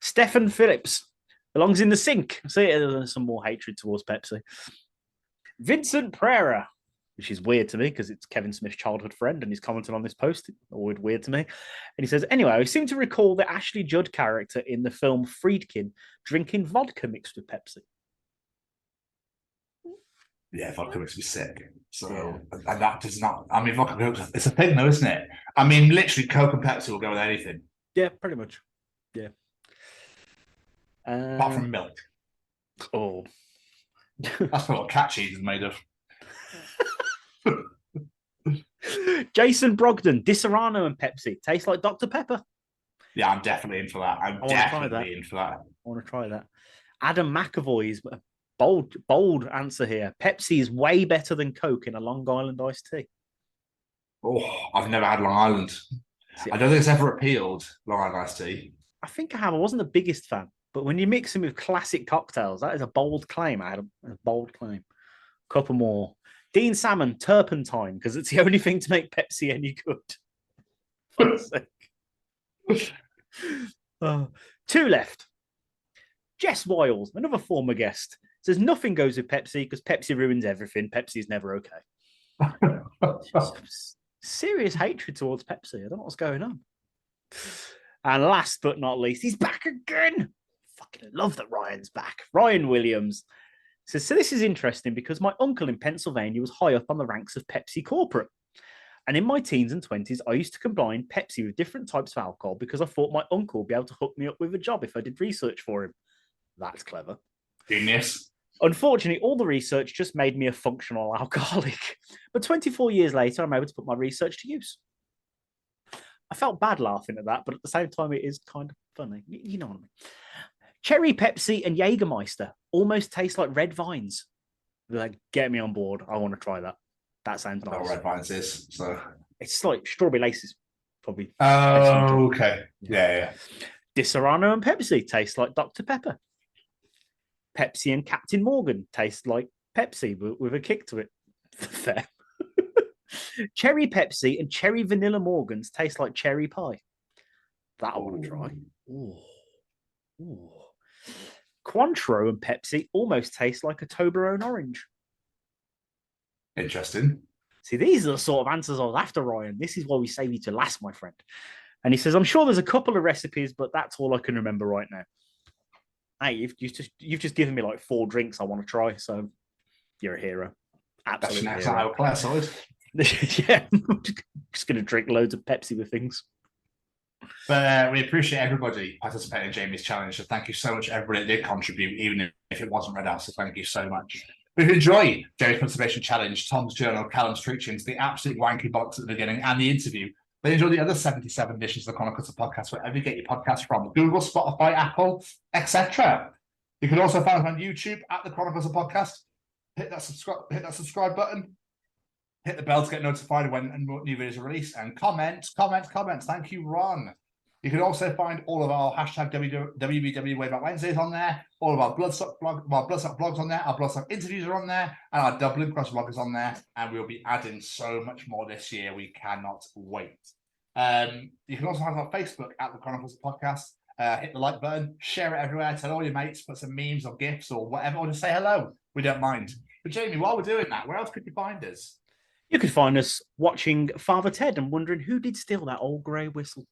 Stephen Phillips belongs in the sink. See, there's some more hatred towards Pepsi. Vincent Pereira, which is weird to me because it's Kevin Smith's childhood friend and he's commented on this post. Always weird to me. And he says, anyway, I seem to recall the Ashley Judd character in the film Friedkin drinking vodka mixed with Pepsi.
Yeah, vodka makes me sick. So, and that does not, I mean, vodka Coke, it's a thing though, isn't it? I mean, literally, Coke and Pepsi will go with anything.
Yeah, pretty much. Yeah.
Apart from milk.
Oh.
That's what cat cheese is made of.
Jason Brogdon, Disaronno and Pepsi. Tastes like Dr. Pepper.
Yeah, I'm definitely in for that. I'm definitely in for that.
I want to try that. Adam McAvoy's bold answer here. Pepsi is way better than Coke in a Long Island iced tea.
Oh, I've never had Long Island. I don't think it's ever appealed, Long Island iced tea.
I think I have. I wasn't the biggest fan. But when you mix them with classic cocktails, that is a bold claim, Adam. A bold claim. Couple more. Dean Salmon, turpentine, because it's the only thing to make Pepsi any good. Two left. Jess Wiles, another former guest, says nothing goes with Pepsi because Pepsi ruins everything. Pepsi's never okay. Serious hatred towards Pepsi. I don't know what's going on. And last but not least, he's back again. Fucking love that Ryan's back. Ryan Williams says, so this is interesting because my uncle in Pennsylvania was high up on the ranks of Pepsi corporate. And in my teens and 20s, I used to combine Pepsi with different types of alcohol because I thought my uncle would be able to hook me up with a job if I did research for him. That's clever.
Genius.
Unfortunately, all the research just made me a functional alcoholic. But 24 years later, I'm able to put my research to use. I felt bad laughing at that, but at the same time, it is kind of funny. You know what I mean? Cherry Pepsi and Jägermeister almost taste like red vines. Like, get me on board. I want to try that. That sounds nice.
What red vines is, so
it's like strawberry laces, probably.
Oh, okay. Yeah.
Disaronno and Pepsi taste like Dr. Pepper. Pepsi and Captain Morgan taste like Pepsi, but with a kick to it. Fair. Cherry Pepsi and cherry vanilla Morgans taste like cherry pie. That I want to try. Ooh. Cointreau and Pepsi almost taste like a Toblerone orange.
Interesting.
See, these are the sort of answers I was after, Ryan. This is why we save you to last, my friend. And he says, I'm sure there's a couple of recipes, but that's all I can remember right now. Hey, you've just given me like 4 drinks I want to try, so you're a hero. Absolutely.
That's our class solid.
Yeah, I'm just going to drink loads of Pepsi with things.
But we appreciate everybody participating in Jamie's challenge. So thank you so much, everybody that did contribute, even if it wasn't read out. So thank you so much. If you enjoy Jamie's Conservation Challenge, Tom's Journal, Callum's Treachings, the absolute wanky box at the beginning, and the interview, then enjoy the other 77 editions of the Chronicles of Podcast, wherever you get your podcasts from, Google, Spotify, Apple, etc. You can also find us on YouTube at the Chronicles of Podcast. Hit that subscribe button. Hit the bell to get notified when new videos are released, and comment. Thank you, Ron. You can also find all of our hashtag WBW Way Back Wednesdays on there, all of our Bloodsuck blogs on there, our Bloodsuck interviews are on there, and our Dublin Cross blog is on there, and we'll be adding so much more this year. We cannot wait. You can also find us on Facebook at the Chronicles of Podcast. Hit the like button, share it everywhere, tell all your mates, put some memes or GIFs or whatever, or just say hello. We don't mind. But Jamie, while we're doing that, where else could you find us?
You could find us watching Father Ted and wondering who did steal that old grey whistle.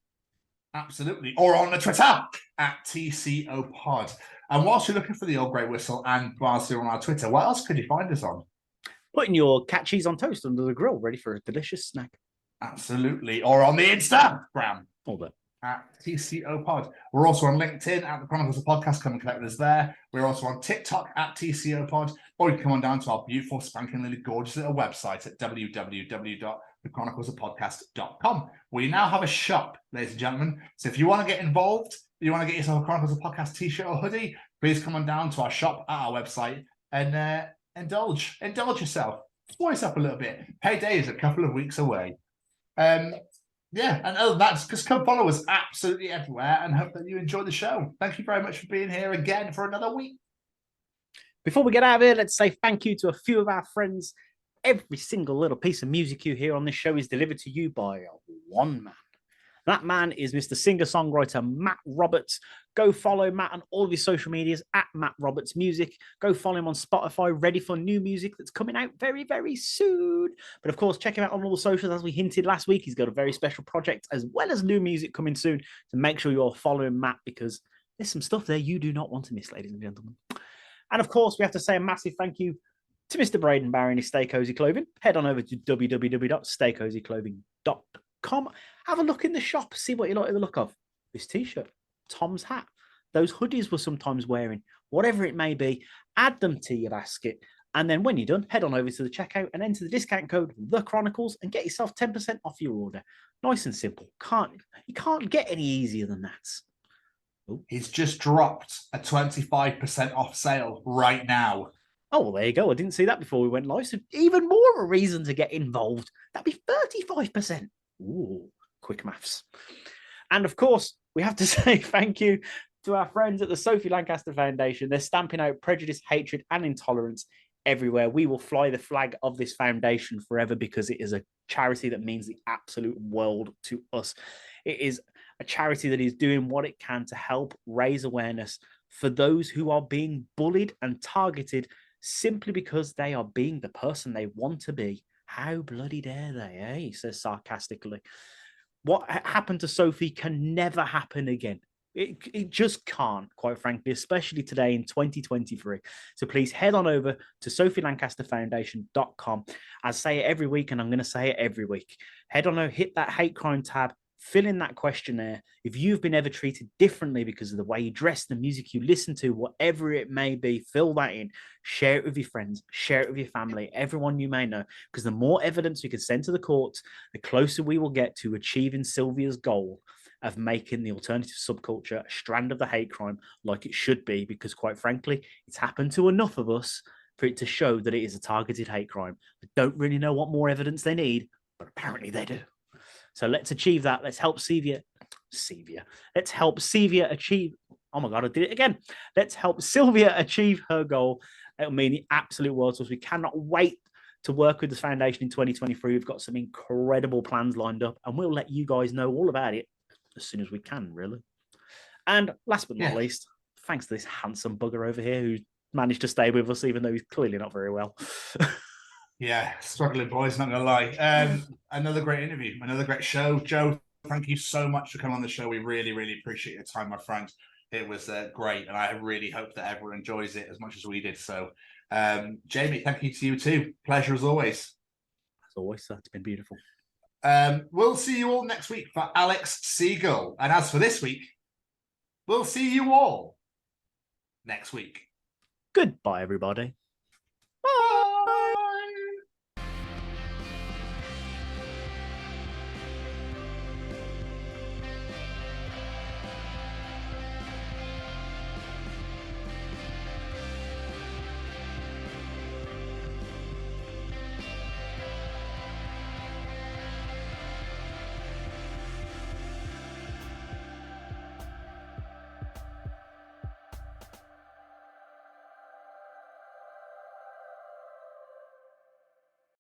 Absolutely. Or on the Twitter at TCO Pod. And whilst you're looking for the old grey whistle and whilst you're on our Twitter, what else could you find us on?
Putting your cat cheese on toast under the grill, ready for a delicious snack.
Absolutely. Or on the Instagram.
All that.
at TCO Pod. We're also on LinkedIn at the Chronicles of Podcast. Come and connect with us there. We're also on TikTok at TCO Pod, or you can come on down to our beautiful, spankingly gorgeous little website at www.thechroniclesofpodcast.com. We now have a shop, ladies and gentlemen. So if you want to get involved, you want to get yourself a Chronicles of Podcast t-shirt or hoodie, please come on down to our shop at our website and indulge yourself. Spoil yourself a little bit. Payday is a couple of weeks away. Yeah, and other than that, just come follow us absolutely everywhere and hope that you enjoy the show. Thank you very much for being here again for another week.
Before we get out of here, let's say thank you to a few of our friends. Every single little piece of music you hear on this show is delivered to you by one man. That man is Mr. Singer-songwriter Matt Roberts. Go follow Matt on all of his social medias at Matt Roberts Music. Go follow him on Spotify, ready for new music that's coming out very, very soon. But of course, check him out on all the socials. As we hinted last week, he's got a very special project as well as new music coming soon. So make sure you're following Matt because there's some stuff there you do not want to miss, ladies and gentlemen. And of course, we have to say a massive thank you to Mr. Braden Barry and his Stay Cozy Clothing. Head on over to www.staycozyclothing.com. Have a look in the shop, see what you like the look of. This t-shirt, Tom's hat, those hoodies we're sometimes wearing, whatever it may be, add them to your basket. And then when you're done, head on over to the checkout and enter the discount code The Chronicles and get yourself 10% off your order. Nice and simple. You can't get any easier than that.
Ooh. He's just dropped a 25% off sale right now.
Oh, well, there you go. I didn't see that before we went live. So even more of a reason to get involved. That'd be 35%. Ooh, quick maths. And of course, we have to say thank you to our friends at the Sophie Lancaster Foundation. They're stamping out prejudice, hatred, and intolerance everywhere. We will fly the flag of this foundation forever because it is a charity that means the absolute world to us. It is a charity that is doing what it can to help raise awareness for those who are being bullied and targeted simply because they are being the person they want to be. How bloody dare they, eh? He says sarcastically. What happened to Sophie can never happen again. It just can't, quite frankly, especially today in 2023. So please head on over to SophieLancasterFoundation.com. I say it every week, and I'm going to say it every week. Head on over, hit that hate crime tab, fill in that questionnaire. If you've been ever treated differently because of the way you dress, the music you listen to, whatever it may be, fill that in. Share it with your friends, share it with your family, everyone you may know, because the more evidence we can send to the courts, the closer we will get to achieving Sylvia's goal of making the alternative subculture a strand of the hate crime like it should be, because quite frankly, it's happened to enough of us for it to show that it is a targeted hate crime. I don't really know what more evidence they need, but apparently they do. So let's achieve that. Let's help Let's help Sylvia achieve. Oh my God, I did it again. Let's help Sylvia achieve her goal. It'll mean the absolute world to us. We cannot wait to work with the foundation in 2023. We've got some incredible plans lined up, and we'll let you guys know all about it as soon as we can, really. And last but not least, thanks to this handsome bugger over here who managed to stay with us, even though he's clearly not very well.
Yeah, struggling boys, not gonna lie. Another great interview, another great show. Joe, thank you so much for coming on the show. We really, really appreciate your time, my friend. It was great, and I really hope that everyone enjoys it as much as we did. So, Jamie, thank you to you too. Pleasure as always.
As always, sir. It's been beautiful.
We'll see you all next week for Alex Siegel. And as for this week, we'll see you all next week.
Goodbye, everybody.